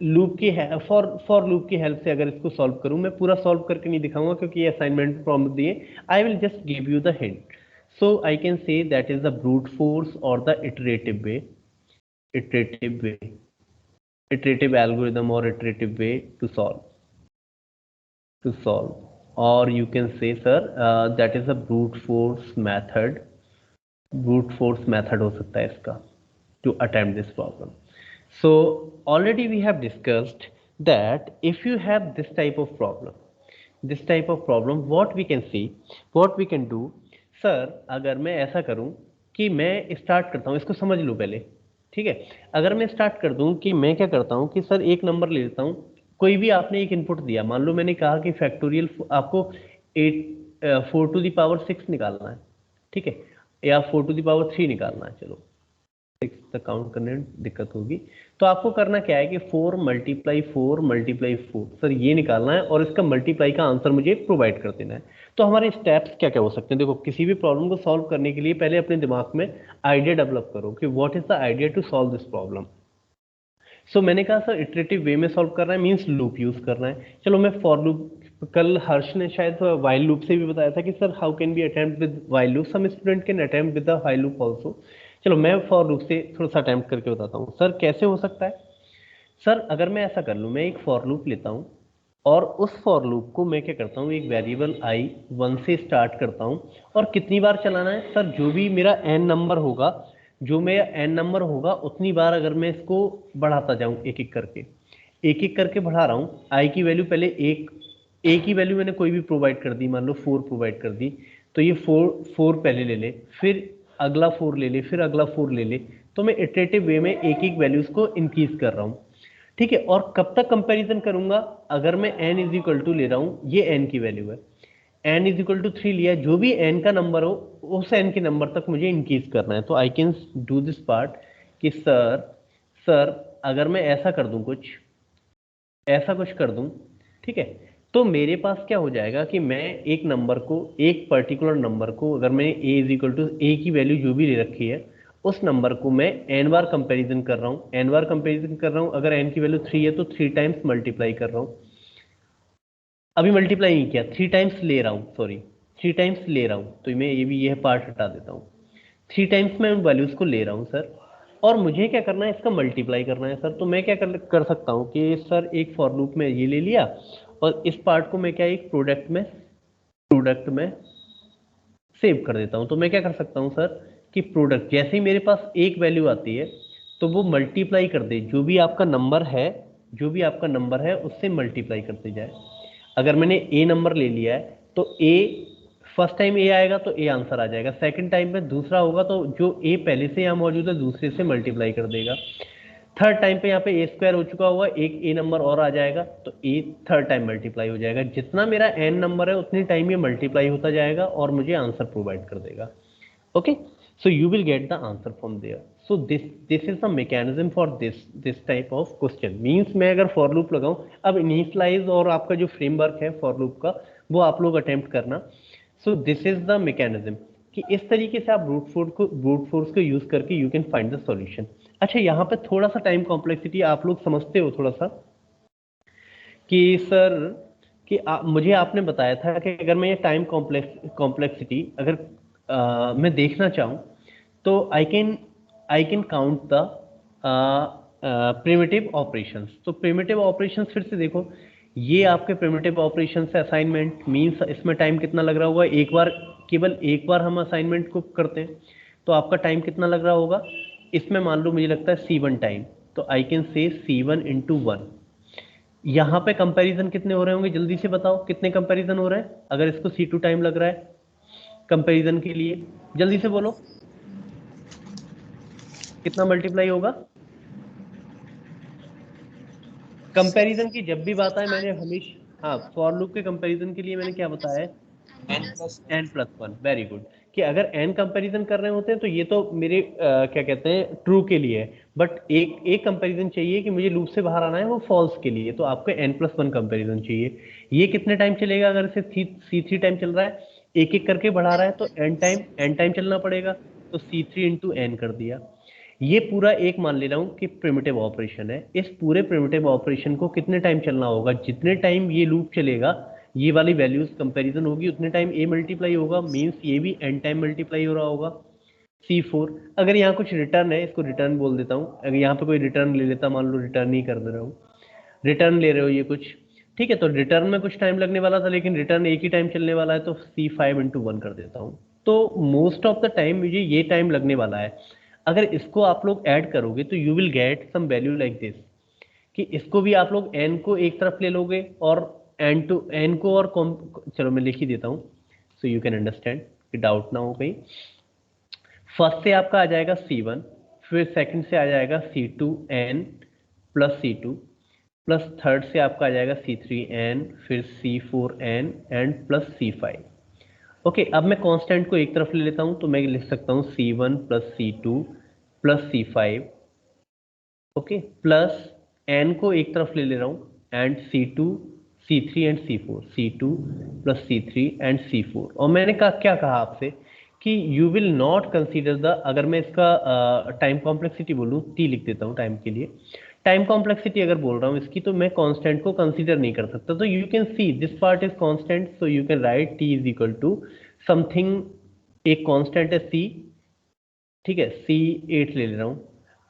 loop की for loop की help से अगर इसको सॉल्व करूं, मैं पूरा सॉल्व करके नहीं दिखाऊंगा क्योंकि ये असाइनमेंट प्रॉब्लम दिए, I will just give you the hint. So I can say that is the brute force or the iterative algorithm or iterative way to solve, or you can say, sir, that is a brute force method हो सकता है इसका to attempt this problem. So already we have discussed that if you have this type of problem, what we can see, what we can do. Sir अगर मैं ऐसा करूं कि मैं स्टार्ट करता हूं, इसको समझ लो पहले, ठीक है। अगर मैं स्टार्ट कर दूं कि मैं क्या करता हूं कि सर एक नंबर ले लेता हूं, कोई भी आपने एक इनपुट दिया, मान लो मैंने कहा कि फैक्टोरियल आपको 4 to the power 6 निकालना है, ठीक है, या 4 to the power 3 निकालना है, चलो 6 तक काउंट करने में दिक्कत होगी। तो आपको करना क्या है कि 4 × 4 सर ये निकालना है और इसका मल्टीप्लाई का आंसर मुझे प्रोवाइड कर देना है। तो हमारे स्टेप्स क्या क्या हो सकते हैं, देखो किसी भी प्रॉब्लम को सॉल्व करने के लिए पहले अपने दिमाग में आइडिया डेवलप करो कि what is the idea to solve this problem. सो मैंने कहा सर इटरेटिव वे में सॉल्व करना है, मीन्स लूप यूज करना है। चलो मैं फॉर लूप, कल हर्ष ने शायद वाइल लूप से भी बताया था कि sir how can be attempt with while loop, some student can attempt with the while loop also. चलो मैं फॉर लूप से थोड़ा सा अटेम्प्ट करके बताता हूँ सर कैसे हो सकता है। सर अगर मैं ऐसा कर लूँ, मैं एक फॉर लूप लेता हूँ और उस फॉर लूप को मैं क्या करता हूँ, एक वेरिएबल आई 1 से स्टार्ट करता हूँ और कितनी बार चलाना है सर, जो भी मेरा एन नंबर होगा, जो मेरा एन नंबर होगा उतनी बार अगर मैं इसको बढ़ाता जाऊँ एक एक करके बढ़ा रहा हूँ। आई की वैल्यू पहले एक ही वैल्यू मैंने कोई भी प्रोवाइड कर दी, मान लो 4 प्रोवाइड कर दी, तो ये 4 पहले ले ले, फिर अगला 4 ले ले, फिर अगला 4 ले ले। तो मैं इटरेटिव वे में एक एक वैल्यूज को इंक्रीज कर रहा हूँ, ठीक है। और कब तक कंपैरिजन करूंगा, अगर मैं n इज इक्वल टू ले रहा हूं, ये n की वैल्यू है, n इज इक्वल टू 3 लिया, जो भी n का नंबर हो उस n के नंबर तक मुझे इंक्रीज करना है। तो I can do this part कि सर अगर मैं ऐसा कर दूं, ऐसा कुछ कर दूं, ठीक है, तो मेरे पास क्या हो जाएगा कि मैं एक नंबर को, एक पर्टिकुलर नंबर को, अगर मैंने a is equal to a की वैल्यू जो भी ले रखी है, उस नंबर को मैं n बार कंपैरिजन कर रहा हूँ, अगर n की वैल्यू 3 है तो 3 टाइम्स मल्टीप्लाई कर रहा हूँ। अभी मल्टीप्लाई नहीं किया, 3 टाइम्स ले रहा हूँ, सॉरी 3 टाइम्स ले रहा हूँ, तो मैं यह पार्ट हटा देता हूँ। 3 टाइम्स मैं उन वैल्यूज को ले रहा हूँ सर, और मुझे क्या करना है, इसका मल्टीप्लाई करना है सर। तो मैं क्या कर सकता हूँ कि सर एक फॉर लूप में ये ले लिया और इस पार्ट को मैं क्या एक प्रोडक्ट में सेव कर देता हूँ। तो मैं क्या कर सकता हूँ सर कि प्रोडक्ट, जैसे ही मेरे पास एक वैल्यू आती है तो वो मल्टीप्लाई कर दे, जो भी आपका नंबर है उससे मल्टीप्लाई करते जाए। अगर मैंने ए नंबर ले लिया है तो ए, फर्स्ट टाइम ए आएगा तो ए आंसर आ जाएगा, सेकंड टाइम पे दूसरा होगा तो जो ए पहले से यहाँ मौजूद है दूसरे से मल्टीप्लाई कर देगा, थर्ड टाइम पे यहाँ पे ए स्क्वायर हो चुका होगा, एक ए नंबर और आ जाएगा तो ए थर्ड टाइम मल्टीप्लाई हो जाएगा। जितना मेरा एन नंबर है उतनी टाइम ये मल्टीप्लाई होता जाएगा और मुझे आंसर प्रोवाइड कर देगा। Okay, so you will get the answer from there. So this is the mechanism for this type of question. Means मैं अगर for loop लगाऊं, अब initialize और आपका जो framework है for loop का वो आप लोग attempt करना। So this is the mechanism कि इस तरीके से आप brute force को यूज करके you can find the solution। अच्छा, यहाँ पे थोड़ा सा टाइम कॉम्प्लेक्सिटी आप लोग समझते हो थोड़ा सा कि सर कि मुझे आपने बताया था कि अगर मैं ये टाइम कॉम्प्लेक्सिटी अगर मैं देखना चाहूँ तो I can count the primitive operations. तो प्रिमिटिव ऑपरेशंस फिर से देखो, ये आपके प्रिमिटिव ऑपरेशंस है। असाइनमेंट मींस इसमें टाइम कितना लग रहा होगा, केवल एक बार हम असाइनमेंट को करते हैं तो आपका टाइम कितना लग रहा होगा, इसमें मान लो मुझे लगता है C1 टाइम, तो आई कैन से C1 × 1। यहाँ पे कंपैरिजन कितने हो रहे होंगे, जल्दी से बताओ कितने कंपैरिजन हो रहे हैं, अगर इसको C2 टाइम लग रहा है कंपैरिजन के लिए, जल्दी से बोलो कितना मल्टीप्लाई होगा। कंपैरिजन की जब भी बात आए मैंने हमेशा, हाँ, फॉर लूप के कंपैरिजन के लिए मैंने क्या बताया है, n+1। वेरी गुड, कि अगर n कंपैरिजन कर रहे होते हैं तो ये तो मेरे क्या कहते हैं ट्रू के लिए है, बट एक कंपैरिजन चाहिए कि मुझे लूप से बाहर आना है, वो फॉल्स के लिए, तो आपको n+1 कंपैरिजन चाहिए। ये कितने टाइम चलेगा, अगर इसे C3 टाइम चल रहा है, एक एक करके बढ़ा रहा है तो n टाइम चलना पड़ेगा, तो C3 × n कर दिया। ये पूरा एक मान ले रहा हूं कि प्रिमिटिव ऑपरेशन है। इस पूरे प्रिमिटिव ऑपरेशन को कितने टाइम चलना होगा, जितने टाइम ये लूप चलेगा, ये वाली वैल्यूज कंपैरिजन होगी, उतने टाइम ए मल्टीप्लाई होगा, मींस ये भी n टाइम मल्टीप्लाई हो रहा होगा। C4, अगर यहाँ कुछ रिटर्न है, इसको रिटर्न बोल देता हूँ, अगर यहाँ पे कोई रिटर्न ले लेता, मान लो रिटर्न ही कर दे रहा हूँ, रिटर्न ले रहे हो ये कुछ, ठीक है, तो रिटर्न में कुछ टाइम लगने वाला था लेकिन रिटर्न एक ही टाइम चलने वाला है, तो C5 × 1 कर देता हूँ। तो मोस्ट ऑफ द टाइम मुझे ये टाइम लगने वाला है। अगर इसको आप लोग ऐड करोगे तो you will get some value like this, कि इसको भी आप लोग n को एक तरफ ले लोगे और n को और चलो मैं लिख ही देता हूँ सो यू कैन अंडरस्टैंड कि डाउट ना हो कहीं। फर्स्ट से आपका आ जाएगा C1, फिर सेकंड से आ जाएगा C2n plus C2, plus third से आपका आ जाएगा C3n, फिर C4n and plus C5। Okay, अब मैं कांस्टेंट को एक तरफ ले लेता हूं तो मैं लिख सकता हूं C1 plus C2 plus C5, okay, plus n को एक तरफ ले ले रहा हूं and C2 C3 and C4, C2 plus C3 and C4। और मैंने कहा क्या कहा आपसे कि you will not consider the, अगर मैं इसका टाइम कॉम्प्लेक्सिटी बोलूं t लिख देता हूं टाइम के लिए, टाइम कॉम्प्लेक्सिटी अगर बोल रहा हूं इसकी तो मैं कांस्टेंट को कंसीडर नहीं कर सकता। तो you can see this part is constant, so you can write t is equal to something, एक कांस्टेंट है c, ठीक है, C8 ले रहा हूं,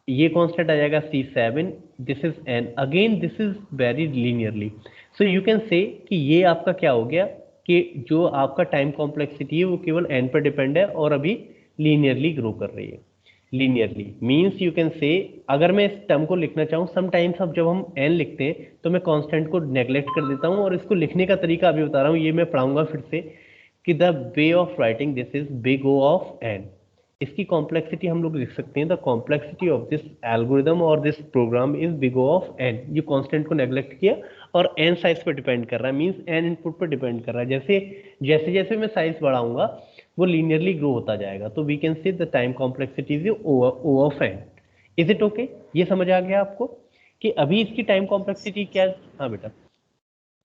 ये कांस्टेंट आ जाएगा C7, this is n, again this is very linearly, so you can से कि ये आपका क्या हो गया कि जो आपका टाइम कॉम्प्लेक्सिटी है वो केवल n पर डिपेंड है और अभी लीनियरली ग्रो कर रही है। लीनियरली मीन्स यू कैन से, अगर मैं इस टर्म को लिखना चाहूँ, समटाइम्स अब जब हम n लिखते हैं तो मैं कांस्टेंट को नेग्लेक्ट कर देता हूँ और इसको लिखने का तरीका अभी बता रहा हूँ, ये मैं पढ़ाऊंगा फिर से कि the way of writing this is big O of n। इसकी कॉम्प्लेक्सिटी हम लोग लिख सकते हैं the complexity of this algorithm और this program is big O of n। ये कांस्टेंट को नेग्लेक्ट किया और n साइज पर डिपेंड कर रहा है, मींस n इनपुट पर डिपेंड कर रहा है। जैसे जैसे जैसे मैं साइज बढ़ाऊंगा वो लीनियरली ग्रो होता जाएगा, तो we can say the time complexity is O of n। Is it okay? ये समझ आ गया आपको कि अभी इसकी टाइम कॉम्प्लेक्सिटी क्या? हाँ बेटा,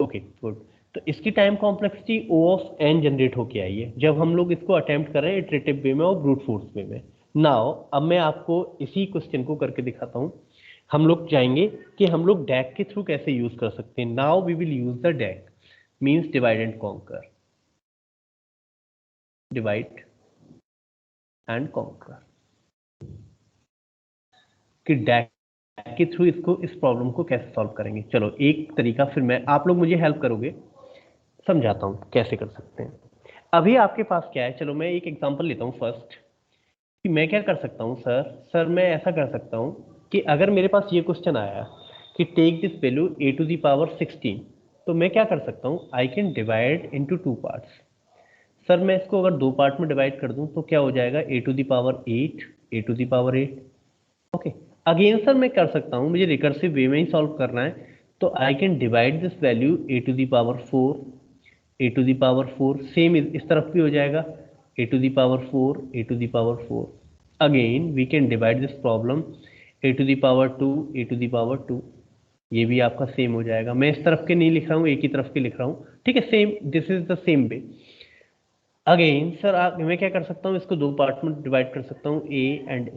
ओके गुड। तो इसकी time complexity O of n generate होके आई है जब हम लोग इसको अटेम्प्ट कर रहे हैं इटरेटिव वे में और ब्रूट फोर्स वे में। नाउ अब मैं आपको इसी क्वेश्चन को करके दिखाता हूं। हम लोग जाएंगे कि हम लोग डैक के थ्रू कैसे यूज कर सकते हैं। Now we will use the DAC, means divide and conquer, divide and conquer, कि डैक के थ्रू इसको, इस प्रॉब्लम को कैसे सॉल्व करेंगे। चलो एक तरीका, फिर मैं, आप लोग मुझे हेल्प करोगे, समझाता हूं कैसे कर सकते हैं। अभी आपके पास क्या है, चलो मैं एक एग्जांपल लेता हूं फर्स्ट, कि मैं क्या कर सकता हूं। सर मैं ऐसा कर सकता हूं कि अगर मेरे पास ये क्वेश्चन आया कि take this value a to the power 16, तो मैं क्या कर सकता हूं, I can divide into 2 parts. Sir मैं इसको अगर 2 पार्ट में डिवाइड कर दूं तो क्या हो जाएगा, a to the power 8, a to the power 8। Okay, again sir मैं कर सकता हूं, मुझे रिकर्सिव वे में ही सॉल्व करना है, तो I can divide this value a to the power 4, a to the power 4, same इस तरफ भी हो जाएगा a to the power 4, a to the power 4। Again we can divide this problem a to the power 2, a to the power 2, ये भी आपका same हो जाएगा। मैं इस तरफ के नहीं लिख रहा हूँ, एक ही तरफ के लिख रहा हूँ, ठीक है, same, this is the same way. Again sir मैं क्या कर सकता हूँ, इसको 2 पार्ट में डिवाइड कर सकता हूँ, a एंड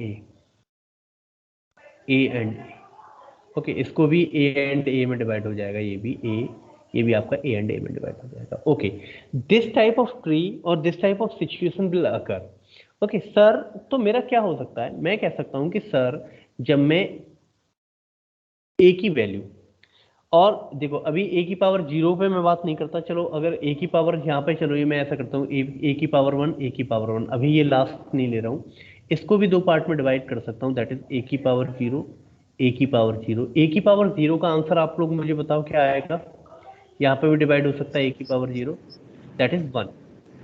a, ओके, इसको भी a एंड a में डिवाइड हो जाएगा, ये भी a, ये भी आपका a एंड a में डिवाइड हो जाएगा। Okay, this type of tree और this type of situation will occur. Okay sir, तो मेरा क्या हो सकता है, मैं कह सकता हूं कि सर जब मैं a की वैल्यू, और देखो अभी a की पावर 0 पे मैं बात नहीं करता, चलो अगर a की पावर यहाँ पे, चलो ये मैं ऐसा करता हूँ, a की पावर 1, a की पावर 1, अभी ये लास्ट नहीं ले रहा हूँ, इसको भी 2 पार्ट में डिवाइड कर सकता हूँ, दैट इज a की पावर 0, a की पावर 0। a की पावर 0 का आंसर आप लोग मुझे बताओ क्या आएगा, यहाँ पे भी डिवाइड हो सकता है a की पावर 0, दैट इज 1।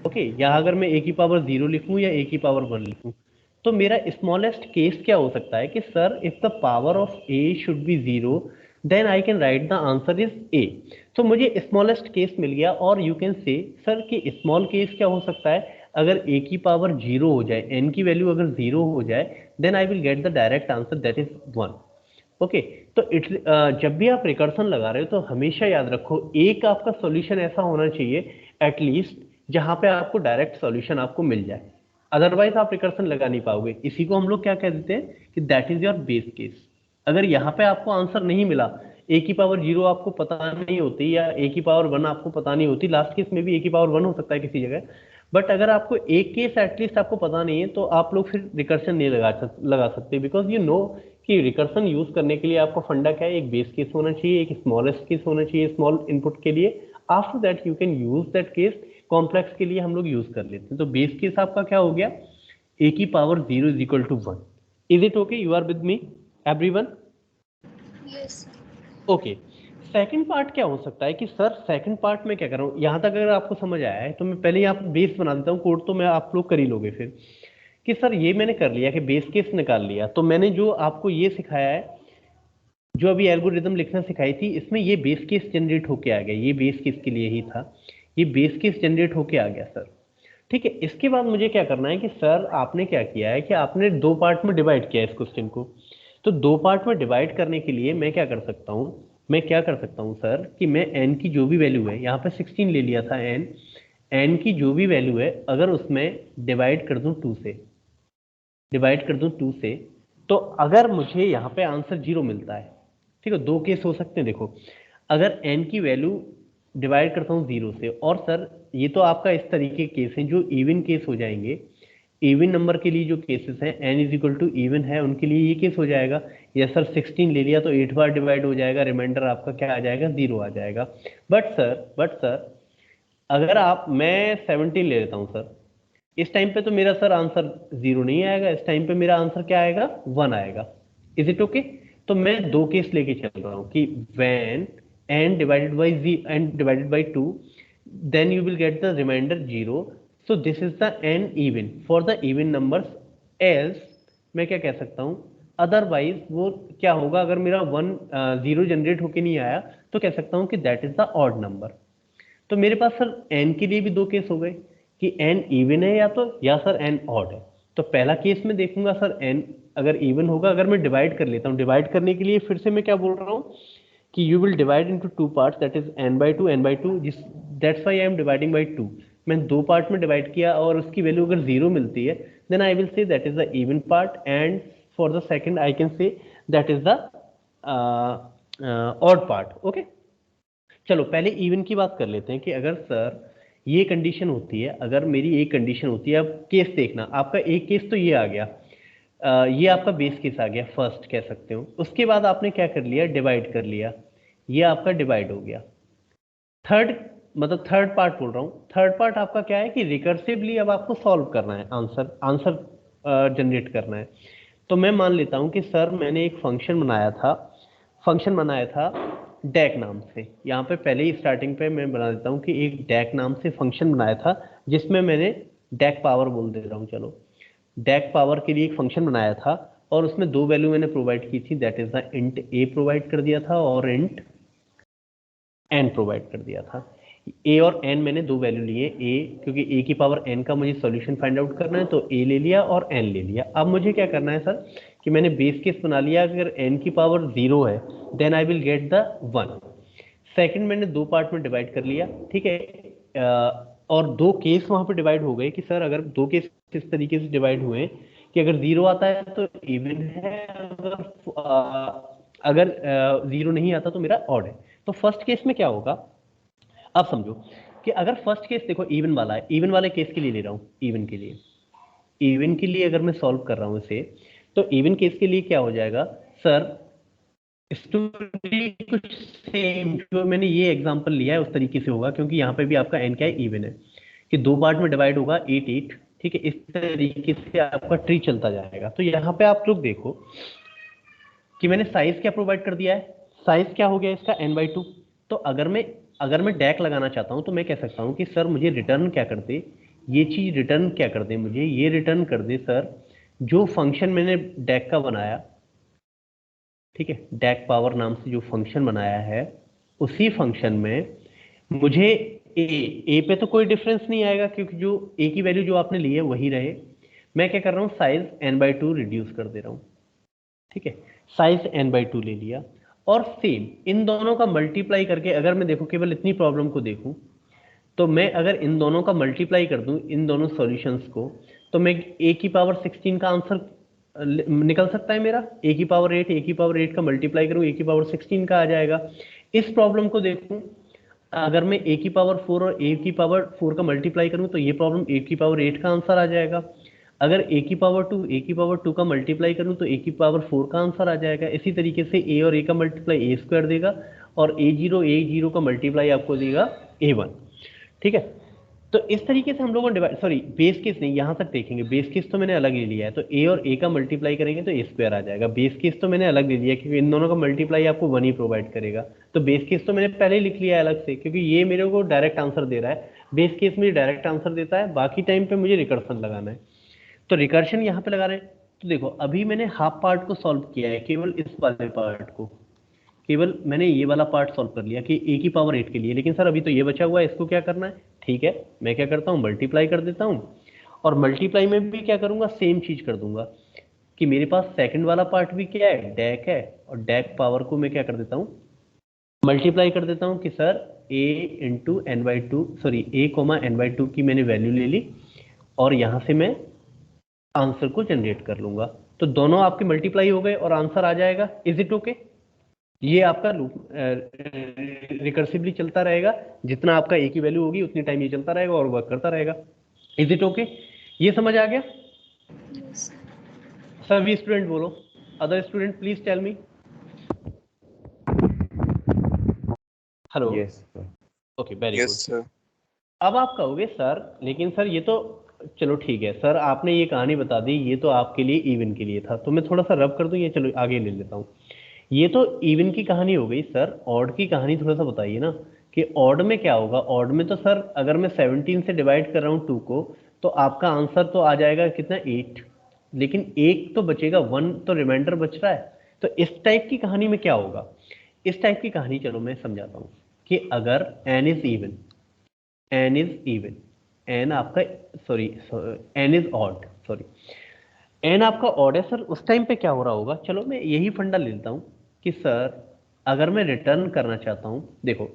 ओके, यहाँ अगर मैं a की पावर 0 लिखूँ या a की पावर 1 लिखूँ, तो मेरा स्मॉलेस्ट केस क्या हो सकता है कि sir if the power of a should be 0 then I can write the answer is a। तो मुझे स्मॉलेस्ट केस मिल गया, और यू कैन से सर कि स्मॉल केस क्या हो सकता है, अगर a की पावर 0 हो जाए, n की वैल्यू अगर 0 हो जाए, then I will get the direct answer that is 1। Okay, तो जब भी आप रिकर्सन लगा रहे हो तो हमेशा याद रखो एक आपका सॉल्यूशन ऐसा होना चाहिए एटलीस्ट जहां पे आपको डायरेक्ट सॉल्यूशन आपको मिल जाए, अदरवाइज आप रिकर्सन लगा नहीं पाओगे। इसी को हम लोग क्या कह देते हैं कि that is your base case. अगर यहाँ पे आपको आंसर नहीं मिला, a की पावर 0 आपको पता नहीं होती या a की पावर 1 आपको पता नहीं होती, लास्ट केस में भी a की पावर 1 हो सकता है किसी जगह, बट अगर आपको एक केस एटलीस्ट आपको पता नहीं है तो आप लोग फिर रिकर्सन नहीं लगा सकते, बिकॉज यू नो कि रिकर्सन यूज करने के लिए आपका फंडा क्या है, एक बेस केस होना चाहिए, एक स्मॉलेस्ट केस होना चाहिए स्मॉल इनपुट के लिए, after that you can use that case, complex के लिए हम लोग यूज कर लेते हैं। तो बेस केस आपका क्या हो गया, a की power 0 is equal to 1, is it okay? You are with me everyone? Yes. Okay. Second part क्या हो सकता है कि सर सेकंड पार्ट में क्या कर रहा हूँ, यहाँ तक अगर आपको समझ आया है तो मैं पहले यहाँ बेस बना देता हूँ, कोड तो मैं आप लोग कर ही लोगे फिर कि सर ये मैंने कर लिया कि बेस केस निकाल लिया। तो मैंने जो आपको ये सिखाया है, जो अभी एल्गोरिदम लिखना सिखाई थी, इसमें ये बेस केस जनरेट होके आ गया, ये बेस केस के लिए ही था, ये बेस केस जनरेट होके आ गया सर। ठीक है, इसके बाद मुझे क्या करना है कि सर आपने क्या किया है कि आपने दो पार्ट में डिवाइड किया है इस क्वेश्चन को। तो दो पार्ट में डिवाइड करने के लिए मैं क्या कर सकता हूँ, मैं क्या कर सकता हूँ सर कि मैं n की जो भी वैल्यू है, यहाँ पे 16 ले लिया था n की जो भी वैल्यू है अगर उसमें डिवाइड कर दूं 2 से, डिवाइड कर दूं 2 से, तो अगर मुझे यहाँ पे आंसर 0 मिलता है, ठीक है, दो केस हो सकते हैं देखो, अगर n की वैल्यू डिवाइड करता हूँ 0 से, और सर ये तो आपका इस तरीके के केस हैं जो इवन केस हो जाएंगे, इवन नंबर के लिए जो केसेस हैं n is equal to even है उनके लिए ये केस हो जाएगा, या सर 16 ले लिया तो 8 बार डिवाइड हो जाएगा, रिमाइंडर आपका क्या आ जाएगा, 0 आ जाएगा। बट सर अगर आप, मैं 17 ले लेता हूँ सर, इस टाइम पे तो मेरा सर आंसर 0 नहीं आएगा, इस टाइम पे मेरा आंसर क्या आएगा, 1 आएगा। Is it okay? तो मैं दो केस लेके चल रहा हूँ कि when n divided by 2 then you will get the remainder 0, so this is the n even for the even numbers, else मैं क्या कह सकता हूँ, अदरवाइज वो क्या होगा, अगर मेरा 0 जनरेट होके नहीं आया तो कह सकता हूँ कि that is the odd number. तो मेरे पास सर n के लिए भी दो केस हो गए कि n इवन है या सर n ऑड है। तो पहला केस में देखूंगा सर n अगर इवन होगा, अगर मैं डिवाइड कर लेता हूँ, डिवाइड करने के लिए फिर से मैं क्या बोल रहा हूँ कि you will divide into two parts, that is n/2 जिस, that's why I am dividing by 2। मैं दो पार्ट में डिवाइड किया और उसकी वैल्यू अगर 0 मिलती है then I will say that is the even part, and for the second I can say that is the odd part. Okay, चलो पहले इवन की बात कर लेते हैं कि अगर सर ये कंडीशन होती है, अगर मेरी एक कंडीशन होती है, अब केस देखना, आपका एक केस तो ये आ गया, ये आपका बेस केस आ गया, फर्स्ट कह सकते हो। उसके बाद आपने क्या कर लिया, डिवाइड कर लिया, ये आपका डिवाइड हो गया। थर्ड, मतलब थर्ड पार्ट बोल रहा हूँ, थर्ड पार्ट आपका क्या है कि रिकर्सिवली अब आपको सॉल्व करना है, आंसर जनरेट करना है। तो मैं मान लेता हूँ कि सर मैंने एक फंक्शन बनाया था डैक नाम से, यहाँ पे पहले ही स्टार्टिंग पे मैं बना देता हूँ कि एक डैक नाम से फंक्शन बनाया था जिसमें मैंने डैक पावर बोल दे रहा हूँ, चलो डैक पावर के लिए एक फंक्शन बनाया था और उसमें दो वैल्यू मैंने प्रोवाइड की थी, that is the int A provide कर दिया था और इंट एन प्रोवाइड कर दिया था। ए और एन मैंने दो वैल्यू लिए, ए क्योंकि ए की पावर एन का मुझे सॉल्यूशन फाइंड आउट करना है तो ए ले लिया और एन ले लिया। अब मुझे क्या करना है सर कि मैंने बेस केस बना लिया, अगर एन की पावर 0 है then I will get the 1। Second मैंने दो पार्ट में डिवाइड कर लिया, ठीक है, और दो केस वहां पे डिवाइड हो गए कि सर अगर दो केस इस तरीके से डिवाइड हुए कि अगर 0 आता है तो इवन है, अगर 0 नहीं आता तो मेरा ऑड है। तो फर्स्ट केस में क्या होगा, अब समझो कि अगर फर्स्ट केस देखो इवन वाला है, इवन वाले केस के लिए ले रहा हूं, इवन के लिए अगर मैं सॉल्व कर रहा हूं इसे, तो इवन केस के लिए क्या हो जाएगा सर, स्टोरी कुछ सेम जो मैंने ये एग्जांपल लिया है उस तरीके से होगा, क्योंकि यहाँ पे भी आपका एन क्या है, इवन है, कि दो पार्ट में डिवाइड होगा 8 ठीक है, इस तरीके से आपका ट्री चलता जाएगा। तो यहाँ पे आप लोग देखो कि मैंने साइज क्या प्रोवाइड कर दिया है, साइज क्या हो गया इसका n/2। तो अगर मैं डैक लगाना चाहता हूं तो मैं कह सकता हूं कि सर मुझे रिटर्न क्या कर दे, ये चीज रिटर्न क्या कर दे, मुझे ये रिटर्न कर दे सर जो फंक्शन मैंने डैक का बनाया, ठीक है, डैक पावर नाम से जो फंक्शन बनाया है उसी फंक्शन में मुझे ए पे तो कोई डिफरेंस नहीं आएगा क्योंकि जो ए की वैल्यू जो आपने ली है वही रहे। मैं क्या कर रहा हूँ, साइज n/2 रिड्यूस कर दे रहा हूँ, ठीक है, साइज n/2 ले लिया, और सेम इन दोनों का मल्टीप्लाई करके अगर मैं देखो केवल इतनी प्रॉब्लम को देखूं, तो मैं अगर इन दोनों का मल्टीप्लाई कर दूं इन दोनों सॉल्यूशंस को, तो मैं ए की पावर 16 का आंसर निकल सकता है मेरा, ए की पावर 8 का मल्टीप्लाई करूं ए की पावर 16 का आ जाएगा। इस प्रॉब्लम को देखूं, अगर मैं ए की पावर 4 और ए की पावर 4 का मल्टीप्लाई करूं तो ये प्रॉब्लम ए की पावर 8 का आंसर आ जाएगा। अगर ए की पावर 2 का मल्टीप्लाई करूं तो ए की पावर 4 का आंसर आ जाएगा। इसी तरीके से ए और ए का मल्टीप्लाई ए स्क्वायर देगा और ए जीरो का मल्टीप्लाई आपको देगा A1, ठीक है। तो इस तरीके से हम लोगों ने डिवाइड, सॉरी बेस केस नहीं, यहाँ तक देखेंगे, बेस केस तो मैंने अलग ले लिया है, तो ए और ए का मल्टीप्लाई करेंगे तो ए स्क्वायर आ जाएगा। बेस केस तो मैंने अलग ले लिया क्योंकि इन दोनों का मल्टीप्लाई आपको 1 ही प्रोवाइड करेगा। तो बेस केस तो मैंने पहले ही लिख लिया है अलग से, क्योंकि ये मेरे को डायरेक्ट आंसर दे रहा है। बेस केस मुझे डायरेक्ट आंसर देता है, बाकी टाइम पे मुझे रिकर्सन लगाना है। तो रिकर्शन यहाँ पे लगा रहे हैं। तो देखो अभी मैंने हाफ पार्ट को सॉल्व किया है, केवल इस वाले पार्ट को, केवल मैंने ये वाला पार्ट सॉल्व कर लिया कि ए की पावर 8 के लिए। लेकिन सर अभी तो ये बचा हुआ है, इसको क्या करना है? ठीक है, मैं क्या करता हूँ, मल्टीप्लाई कर देता हूँ। और मल्टीप्लाई में भी क्या करूंगा, सेम चीज कर दूंगा कि मेरे पास सेकंड वाला पार्ट भी क्या है, डैक है, और डैक पावर को मैं क्या कर देता हूँ, मल्टीप्लाई कर देता हूँ कि sir a into n by two, sorry a comma n by two की मैंने वैल्यू ले ली और यहाँ से मैं आंसर को जनरेट कर लूंगा। तो दोनों आपके मल्टीप्लाई हो गए और आंसर आ जाएगा। Is it okay? ये आपका लूप रिकर्सिवली चलता रहेगा, जितना आपका ए की वैल्यू होगी उतनी टाइम ये चलता रहेगा और वर्क करता रहेगा। Is it okay? ये समझ आ गया? Yes. सभी स्टूडेंट बोलो, other student please tell me. Hello? Yes, sir. Okay, very Yes, good. sir. अब आप कहोगे सर, लेकिन सर ये तो चलो ठीक है सर, आपने ये कहानी बता दी, ये तो आपके लिए इवन के लिए था, तो मैं थोड़ा सा रब कर दूं, ये चलो आगे ले लेता हूँ। ये तो इवन की कहानी हो गई सर, ऑड की कहानी थोड़ा सा बताइए ना कि ऑड में क्या होगा। ऑड में तो सर अगर मैं 17 से डिवाइड कर रहा हूँ 2 को, तो आपका आंसर तो आ जाएगा कितना, 8, लेकिन एक तो बचेगा 1, तो रिमाइंडर बच रहा है। तो इस टाइप की कहानी में क्या होगा, इस टाइप की कहानी चलो मैं समझाता हूँ कि अगर n is even, n is even, n आपका, sorry n is odd, sorry n आपका ऑड है सर, उस टाइम पे क्या हो रहा होगा, चलो मैं यही फंडा ले लेता हूँ कि सर अगर मैं रिटर्न करना चाहता हूँ, देखो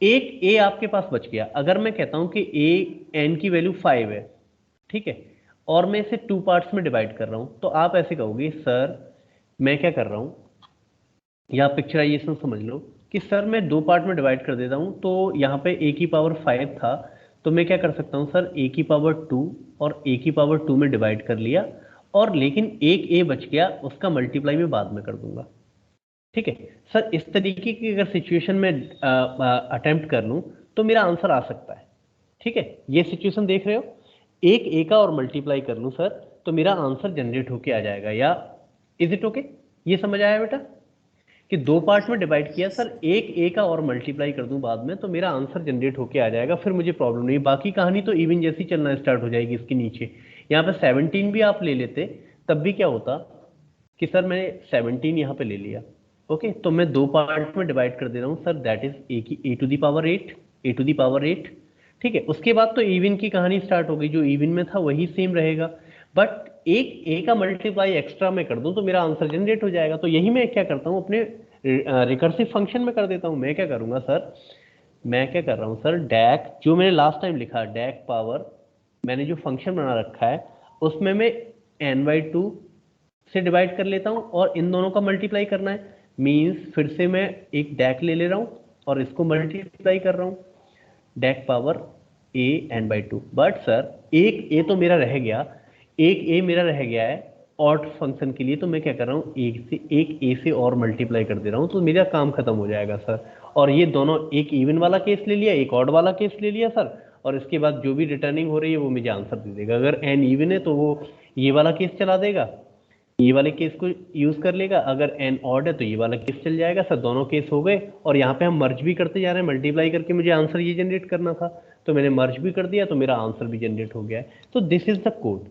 एक a आपके पास बच गया, अगर मैं कहता हूँ कि a n की वैल्यू 5 है, ठीक है, और मैं इसे 2 पार्ट्स में डिवाइड कर रहा हूँ, तो आप ऐसे कहोगे सर मैं क्या कर रहा हूँ, या पिक्चराइजेशन समझ लो कि सर मैं 2 पार्ट में डिवाइड कर देता हूँ, तो यहाँ पे a की पावर 5 था, तो मैं क्या कर सकता हूँ सर, a की पावर 2 और a की पावर 2 में डिवाइड कर लिया, और लेकिन एक a बच गया, उसका मल्टीप्लाई में बाद में कर दूंगा। ठीक है सर, इस तरीके की अगर सिचुएशन में अटेम्प्ट कर लूँ तो मेरा आंसर आ सकता है। ठीक है, ये सिचुएशन देख रहे हो, एक ए का और मल्टीप्लाई कर लूँ सर, तो मेरा आंसर जनरेट होके आ जाएगा। या इज इट ओके? ये समझ आया बेटा कि 2 पार्ट में डिवाइड किया सर, एक ए का और मल्टीप्लाई कर दूं बाद में, तो मेरा आंसर जनरेट होके आ जाएगा, फिर मुझे प्रॉब्लम नहीं। बाकी कहानी तो इवन जैसी चलना स्टार्ट हो जाएगी इसके नीचे। यहाँ पे 17 भी आप ले लेते तब भी क्या होता कि सर मैंने 17 यहाँ पे ले लिया, ओके, तो मैं 2 पार्ट में डिवाइड कर दे रहा हूँ सर, दैट इज ए की a to the power 8, a to the power 8। ठीक है, उसके बाद तो इवन की कहानी स्टार्ट हो गई, जो इवन में था वही सेम रहेगा, बट एक ए का मल्टीप्लाई एक्स्ट्रा में कर दूं तो मेरा आंसर जनरेट हो जाएगा। तो यही मैं क्या करता हूँ, अपने रिकर्सिव फंक्शन में कर देता हूँ। मैं क्या करूंगा सर, मैं क्या कर रहा हूँ सर, डैक जो मैंने लास्ट टाइम लिखा, डैक पावर, मैंने जो फंक्शन बना रखा है उसमें मैं n/2 से डिवाइड कर लेता हूँ और इन दोनों का मल्टीप्लाई करना है। मीन्स फिर से मैं एक डैक ले रहा हूँ और इसको मल्टीप्लाई कर रहा हूँ, DAC power a n/2। But sir एक a तो मेरा रह गया, एक a मेरा रह गया है ऑड फंक्शन के लिए, तो मैं क्या कर रहा हूँ, एक a से और मल्टीप्लाई कर दे रहा हूँ, तो मेरा काम खत्म हो जाएगा सर। और ये दोनों, एक इवन वाला केस ले लिया, एक ऑड वाला केस ले लिया सर, और इसके बाद जो भी रिटर्निंग हो रही है वो मुझे आंसर दे देगा। अगर n इवन है तो वो ये वाला केस चला देगा, ये वाले केस को यूज कर लेगा, अगर n ऑड है तो ये वाला केस चल जाएगा सर। दोनों केस हो गए, और यहाँ पे हम मर्ज भी करते जा रहे हैं, मल्टीप्लाई करके मुझे आंसर ये जनरेट करना था, तो मैंने मर्ज भी कर दिया, तो मेरा आंसर भी जनरेट हो गया है। तो दिस इज द कोड।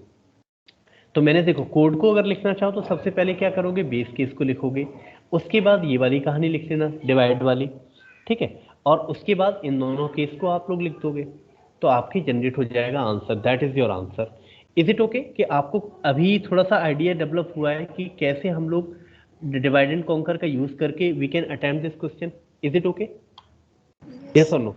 तो मैंने देखो, कोड को अगर लिखना चाहो तो सबसे पहले क्या करोगे, बेस केस को लिखोगे, उसके बाद ये वाली कहानी लिख लेना, डिवाइड वाली, ठीक है, और उसके बाद इन दोनों केस को आप लोग लिख दोगे, तो आपकी जनरेट हो जाएगा answer. That is your answer. Is it okay कि आपको अभी थोड़ा सा आइडिया डेवलप हुआ है कि कैसे हम लोग डिवाइड एंड कॉन्कर का यूज करके we can attempt this question? Is it okay? Yes और नो?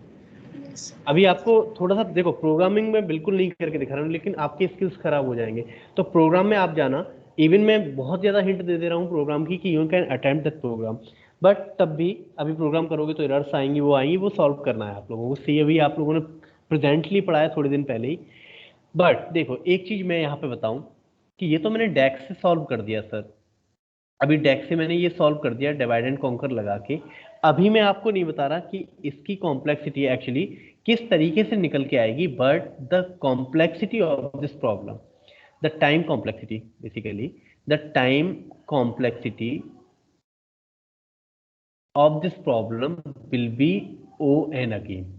Yes. अभी आपको थोड़ा सा देखो, प्रोग्रामिंग में बिल्कुल नहीं करके दिखा रहा हूँ, लेकिन आपके स्किल्स खराब हो जाएंगे। तो प्रोग्राम में आप जाना, इवन मैं बहुत ज्यादा हिंट दे दे रहा हूँ प्रोग्राम की कि you can attempt that program, but तब भी अभी प्रोग्राम करोगे तो एरर्स आएंगी, वो सॉल्व करना है आप लोगों को। सी अभी आप लोगों ने प्रेजेंटली पढ़ा है थोड़े दिन पहले ही। बट देखो एक चीज मैं यहाँ पे बताऊं कि ये तो मैंने डेक्स से सॉल्व कर दिया सर, अभी डेक्स से मैंने ये सॉल्व कर दिया डिवाइड एंड कॉन्कर लगा के। अभी मैं आपको नहीं बता रहा कि इसकी कॉम्प्लेक्सिटी एक्चुअली किस तरीके से निकल के आएगी, but the complexity of this problem, the time complexity, basically the time complexity of this problem will be O n again.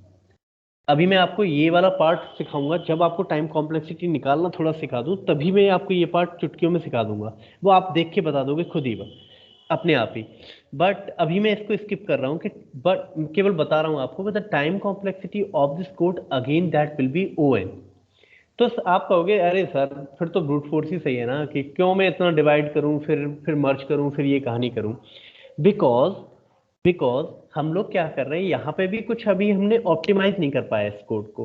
अभी मैं आपको ये वाला पार्ट सिखाऊंगा, जब आपको टाइम कॉम्प्लेक्सिटी निकालना थोड़ा सिखा दूं तभी मैं आपको ये पार्ट चुटकियों में सिखा दूंगा, वो आप देख के बता दोगे खुद ही अपने आप ही। बट अभी मैं इसको स्किप कर रहा हूँ कि बट केवल बता रहा हूँ आपको the time complexity of this code again that will be O n. तो आप कहोगे अरे सर फिर तो ब्रूट फोर्स ही सही है ना, कि क्यों मैं इतना डिवाइड करूं फिर मर्ज करूं फिर ये कहानी करूं। बिकॉज हम लोग क्या कर रहे हैं यहाँ पे भी कुछ अभी हमने ऑप्टिमाइज नहीं कर पाया इस कोड को।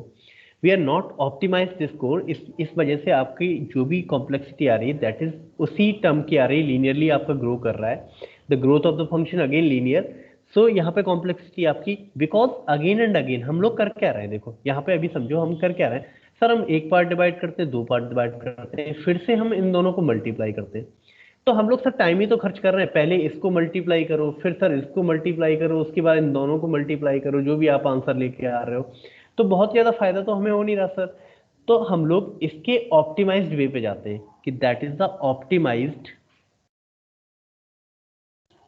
We are not optimize this code, इस वजह से आपकी जो भी कॉम्प्लेक्सिटी आ रही है दैट इज उसी टर्म की आ रही है, लीनियरली आपका ग्रो कर रहा है, the growth of the function again linear. So यहाँ पे कॉम्प्लेक्सिटी आपकी, बिकॉज अगेन एंड अगेन हम लोग कर क्या रहे हैं, देखो यहाँ पे अभी समझो हम कर क्या रहे हैं। सर हम एक पार्ट डिवाइड करते हैं, दो पार्ट डिवाइड करते हैं, फिर से हम इन दोनों को मल्टीप्लाई करते हैं। तो हम लोग सर टाइम ही तो खर्च कर रहे हैं, पहले इसको मल्टीप्लाई करो फिर सर इसको मल्टीप्लाई करो, उसके बाद इन दोनों को मल्टीप्लाई करो, जो भी आप आंसर लेके आ रहे हो। तो बहुत ज्यादा फायदा तो हमें हो नहीं रहा सर। तो हम लोग इसके ऑप्टिमाइज्ड वे पे जाते हैं कि दैट इज द ऑप्टिमाइज्ड।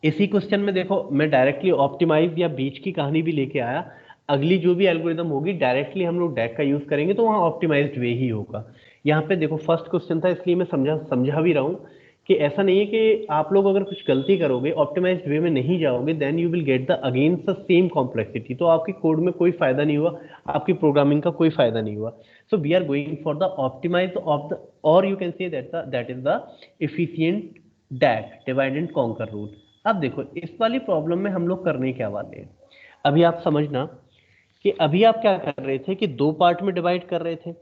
इसी क्वेश्चन में देखो मैं डायरेक्टली ऑप्टिमाइज या बीच की कहानी भी लेके आया। अगली जो भी एल्गोरिदम होगी डायरेक्टली हम लोग डैक का यूज करेंगे तो वहां ऑप्टिमाइज्ड वे ही होगा। यहाँ पे देखो फर्स्ट क्वेश्चन था इसलिए मैं समझा भी रहा हूँ कि ऐसा नहीं है कि आप लोग अगर कुछ गलती करोगे ऑप्टिमाइज्ड वे में नहीं जाओगे then you will get the again the same complexity, तो आपकी कोड में कोई फायदा नहीं हुआ, आपकी प्रोग्रामिंग का कोई फायदा नहीं हुआ। So we are going for the optimize of the, और you can say that is the efficient DAC divide and conquer rule. अब देखो इस वाली प्रॉब्लम में हम लोग करने क्या वाले हैं, अभी आप समझना कि अभी आप क्या कर रहे थे कि दो पार्ट में डिवाइड कर रहे थे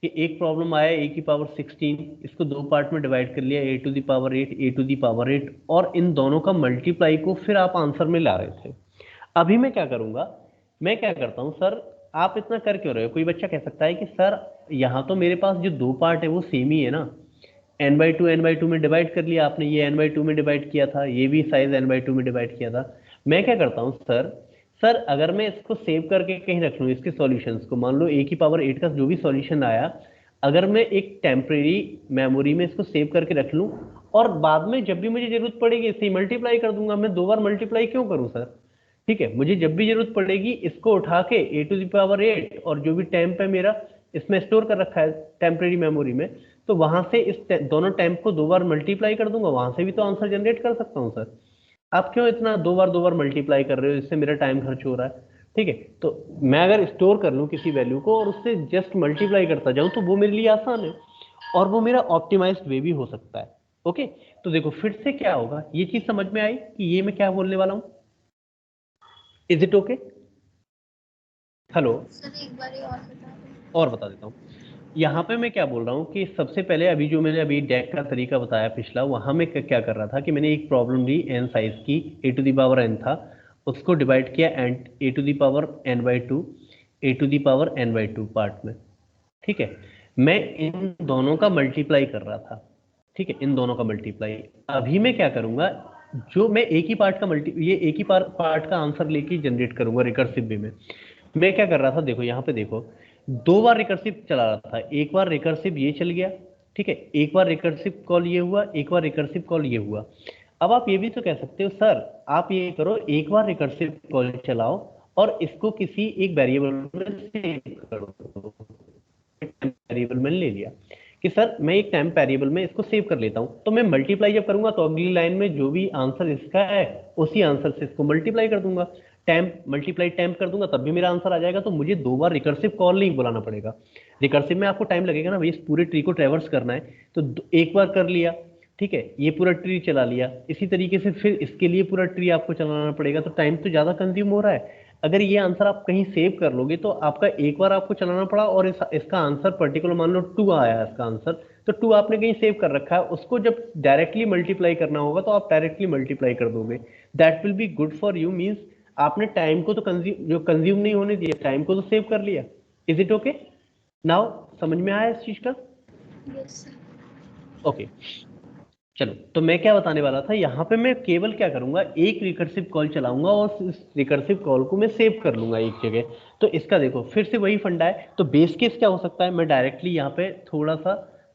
कि एक प्रॉब्लम आया ए की पावर 16, इसको दो पार्ट में डिवाइड कर लिया, a to the power 8 a to the power 8, और इन दोनों का मल्टीप्लाई को फिर आप आंसर में ला रहे थे। अभी मैं क्या करूंगा, मैं क्या करता हूं सर, आप इतना कर क्यों रहे हो। कोई बच्चा कह सकता है कि सर यहाँ तो मेरे पास जो दो पार्ट है वो सेम ही है ना, n/2 में डिवाइड कर लिया आपने, ये n/2 में डिवाइड किया था, ये भी साइज n/2 में डिवाइड किया था। मैं क्या करता हूँ सर अगर मैं इसको सेव करके कहीं रख लूँ इसके सॉल्यूशंस को, मान लो ए की पावर 8 का जो भी सॉल्यूशन आया, अगर मैं एक टेम्परेरी मेमोरी में इसको सेव करके रख लूँ और बाद में जब भी मुझे जरूरत पड़ेगी इसे मल्टीप्लाई कर दूंगा, मैं दो बार मल्टीप्लाई क्यों करूँ सर। ठीक है, मुझे जब भी जरूरत पड़ेगी इसको उठा के ए टू दी पावर 8 और जो भी टेम्प है मेरा इसमें स्टोर कर रखा है टेम्परेरी मेमोरी में, तो वहां से इस दोनों टेम्प को दो बार मल्टीप्लाई कर दूंगा, वहां से भी तो आंसर जनरेट कर सकता हूं सर। आप क्यों इतना दो बार मल्टीप्लाई कर रहे हो, इससे मेरा टाइम खर्च हो रहा है। ठीक है, तो मैं अगर स्टोर कर लूं किसी वैल्यू को और उससे जस्ट मल्टीप्लाई करता जाऊं तो वो मेरे लिए आसान है और वो मेरा ऑप्टिमाइज्ड वे भी हो सकता है। ओके, तो देखो फिर से क्या होगा, ये चीज समझ में आई कि ये मैं क्या बोलने वाला हूं। Is it okay? Hello, sir एक बार और बता दें। और बता देता हूँ। यहाँ पे मैं क्या बोल रहा हूँ कि सबसे पहले अभी जो मैंने अभी डेक का तरीका बताया पिछला, वहां में क्या कर रहा था कि मैंने एक प्रॉब्लम ली एन साइज की, a to the power n था, उसको डिवाइड किया and a to the power n/2 a to the power n/2 part में। ठीक है, मैं इन दोनों का मल्टीप्लाई कर रहा था। ठीक है, इन दोनों का मल्टीप्लाई। अभी मैं क्या करूंगा, जो मैं एक ही पार्ट का ये एक ही पार्ट का आंसर लेके जनरेट करूंगा रिकर्सिव वे में। मैं क्या कर रहा था, देखो यहाँ पे देखो, दो बार रिकर्सिव चला रहा था, एक बार रिकर्सिव ये चल गया, ठीक है, एक बार रिकर्सिव कॉल ये हुआ, एक बार रिकर्सिव कॉल ये हुआ। अब आप ये भी तो कह सकते हो सर आप ये करो, एक बार रिकर्सिव कॉल चलाओ और इसको किसी एक वेरिएबल में सेव कर दो। वेरिएबल मैंने ले लिया कि सर मैं एक टेम्प वेरिएबल में इसको सेव कर लेता हूं, तो मैं मल्टीप्लाई जब करूंगा तो अगली लाइन में जो भी आंसर इसका है उसी आंसर से इसको मल्टीप्लाई कर दूंगा, टेम्प मल्टीप्लाई टेम्प कर दूंगा तब भी मेरा आंसर आ जाएगा। तो मुझे दो बार रिकर्सिव कॉल नहीं बुलाना पड़ेगा। रिकर्सिव में आपको टाइम लगेगा ना भाई, इस पूरे ट्री को ट्रेवर्स करना है, तो एक बार कर लिया, ठीक है, ये पूरा ट्री चला लिया, इसी तरीके से फिर इसके लिए पूरा ट्री आपको चलाना पड़ेगा, तो टाइम तो ज्यादा कंज्यूम हो रहा है। अगर ये आंसर आप कहीं सेव कर लोगे तो आपका एक बार आपको चलाना पड़ा और इसका आंसर पर्टिकुलर मान लो 2 आया इसका आंसर, तो 2 आपने कहीं सेव कर रखा है, उसको जब डायरेक्टली मल्टीप्लाई करना होगा तो आप डायरेक्टली मल्टीप्लाई कर दोगे। That will be good for you, means आपने टाइम को तो कंज्यूम नहीं होने दिया, टाइम को तो सेव कर लिया। Is it okay now? समझ में आया इस चीज का? Yes sir. ओके, चलो, तो मैं क्या बताने वाला था, यहाँ पे मैं केवल क्या करूंगा, एक रिकर्सिव कॉल चलाऊंगा और इस रिकर्सिव कॉल को मैं सेव कर लूंगा एक जगह। तो इसका देखो फिर से वही फंडा है। तो बेस केस क्या हो सकता है, मैं डायरेक्टली यहाँ पे थोड़ा सा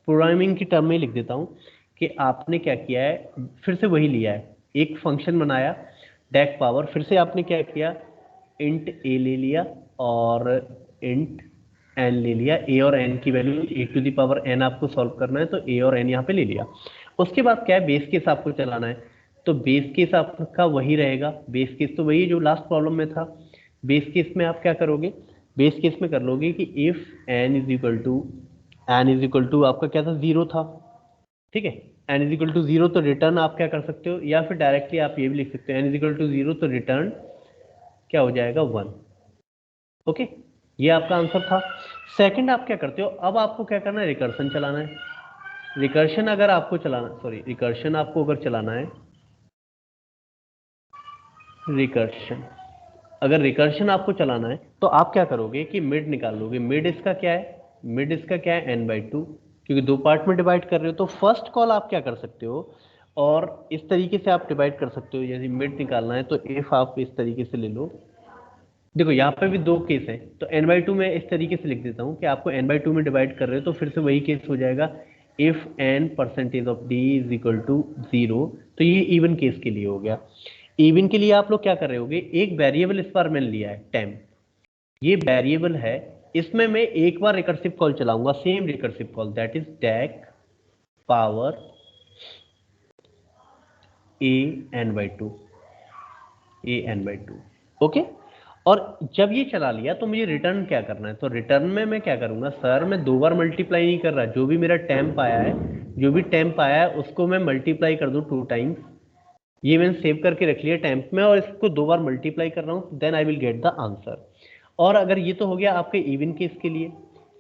प्रोग्रामिंग की टर्म में लिख देता हूँ कि आपने क्या किया है, फिर से वही लिया है, एक फंक्शन बनाया डेक पावर, फिर से आपने क्या किया, इंट ए ले लिया और इंट एन ले लिया। ए और एन की value a to the power n आपको सॉल्व करना है, तो ए और एन यहाँ पे ले लिया। उसके बाद क्या है, बेस केस आपको चलाना है। तो बेस केस आपका वही रहेगा, बेस केस तो वही है जो लास्ट प्रॉब्लम में था। बेस केस में आप क्या करोगे, बेस केस में कर लोगे कि if n is equal to आपका क्या था, जीरो था, ठीक है। N is equal to zero, तो रिटर्न आप क्या कर सकते हो, या फिर डायरेक्टली आप ये भी लिख सकते हो, n is equal to zero, तो रिटर्न क्या हो जाएगा, वन। ओके, ये आपका आंसर था। सेकंड आप क्या करते हो, अब आपको क्या करना है, रिकर्शन चलाना है। रिकर्शन अगर आपको चलाना, सॉरी, रिकर्शन आपको अगर चलाना है, रिकर्शन अगर रिकर्शन आपको चलाना है तो आप क्या करोगे कि मिड निकाल लोगे। मिड इसका क्या है, मिड इसका क्या है, n/2, क्योंकि दो पार्ट में डिवाइड कर रहे हो। तो फर्स्ट कॉल आप क्या कर सकते हो, और इस तरीके से आप डिवाइड कर सकते हो, जैसे मिड निकालना है तो इफ आप इस तरीके से ले लो। देखो यहाँ पे भी दो केस है, तो n/2 में इस तरीके से लिख देता हूँ कि आपको n/2 में डिवाइड कर रहे हो, तो फिर से वही केस हो जाएगा, if n percentage of d is equal to zero. तो ये इवन केस के लिए हो गया। इवन के लिए आप लोग क्या कर रहे होगे, एक वेरिएबल इस बार मैंने लिया है टेम्प, ये वेरिएबल है, इसमें मैं एक बार रिकर्सिव कॉल चलाऊंगा, same recursive call, that is deck power a n/2, okay. और जब ये चला लिया तो मुझे रिटर्न क्या करना है, तो रिटर्न में मैं क्या करूंगा, सर मैं दो बार मल्टीप्लाई नहीं कर रहा, जो भी मेरा टेम्प आया है, जो भी टेम्प आया है उसको मैं मल्टीप्लाई कर दूं 2 टाइम्स। ये मैंने सेव करके रख लिया टेम्प में, और इसको दो बार मल्टीप्लाई कर रहा हूं, then I will get the answer. और अगर ये तो हो गया आपके इवन केस के लिए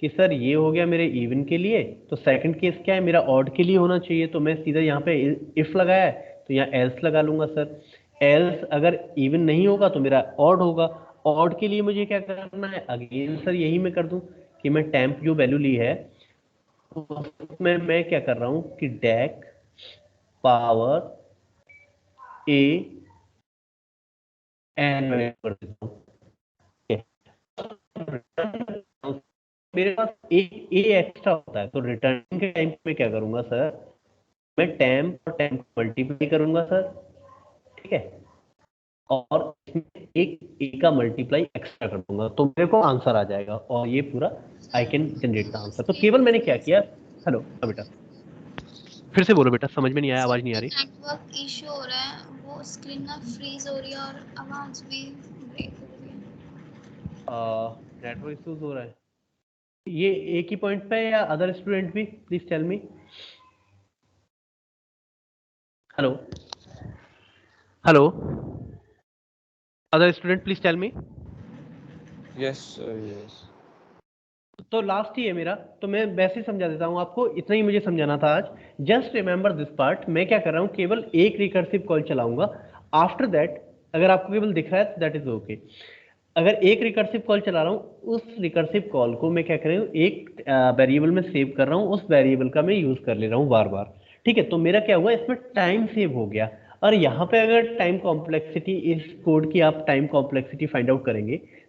कि सर ये हो गया मेरे इवन के लिए, तो सेकंड केस क्या है, मेरा ऑड के लिए होना चाहिए, तो मैं सीधा यहाँ पे इफ लगाया है तो यहाँ एल्स लगा लूंगा सर। एल्स अगर इवन नहीं होगा तो मेरा ऑड होगा। ऑड के लिए मुझे क्या करना है, अगेन सर यही मैं कर दूं कि मैं टेम्प जो वैल्यू ली है उसमें मैं क्या कर रहा हूं कि डेक पावर ए एन कर देता हूँ। मेरे पास एक ए एक्स्ट्रा होता है, तो रिटर्न के टाइम पे क्या करूंगा सर, मैं टेम्प और टेम्प मल्टीप्लाई करूंगा सर, ठीक है, और इसमें एक ए का मल्टीप्लाई एक्स्ट्रा कर दूंगा, तो मेरे को आंसर आ जाएगा, और ये पूरा I can generate the answer. तो केवल मैंने क्या किया, हेलो बेटा, फिर से बोलो बेटा, समझ में नहीं आया, आवाज नहीं आ रही। नेटवर्क इशू हो रहा है, वो स्क्रीन ना फ्रीज हो रही है और आवाज भी ब्रेक हो रही है। नेटवर्क इश्यूज हो रहा है, ये एक ही पॉइंट पे है या अदर स्टूडेंट भी, please tell me. Hello hello, other student please tell me. Yes, sir, yes. तो लास्ट ही है मेरा, तो मैं वैसे ही समझा देता हूँ आपको, इतना ही मुझे समझाना था आज। जस्ट रिमेंबर दिस पार्ट, मैं क्या कर रहा हूँ, केवल एक रिकर्सिव कॉल चलाऊंगा। आफ्टर दैट अगर आपको केवल दिख रहा है दैट इज ओके। अगर एक रिकर्सिव कॉल चला रहा हूँ, उस रिकर्सिव कॉल को मैं क्या कर रहा हूँ, एक वेरिएबल में सेव कर रहा हूँ, उस वेरिएबल का मैं यूज कर ले रहा हूँ बार बार, ठीक है। तो मेरा क्या हुआ, इसमें टाइम सेव हो गया। और यहाँ पे अगर टाइम कॉम्प्लेक्सिटी, इस कोड की आप टाइम कॉम्प्लेक्सिटी फाइंड आउट करेंगे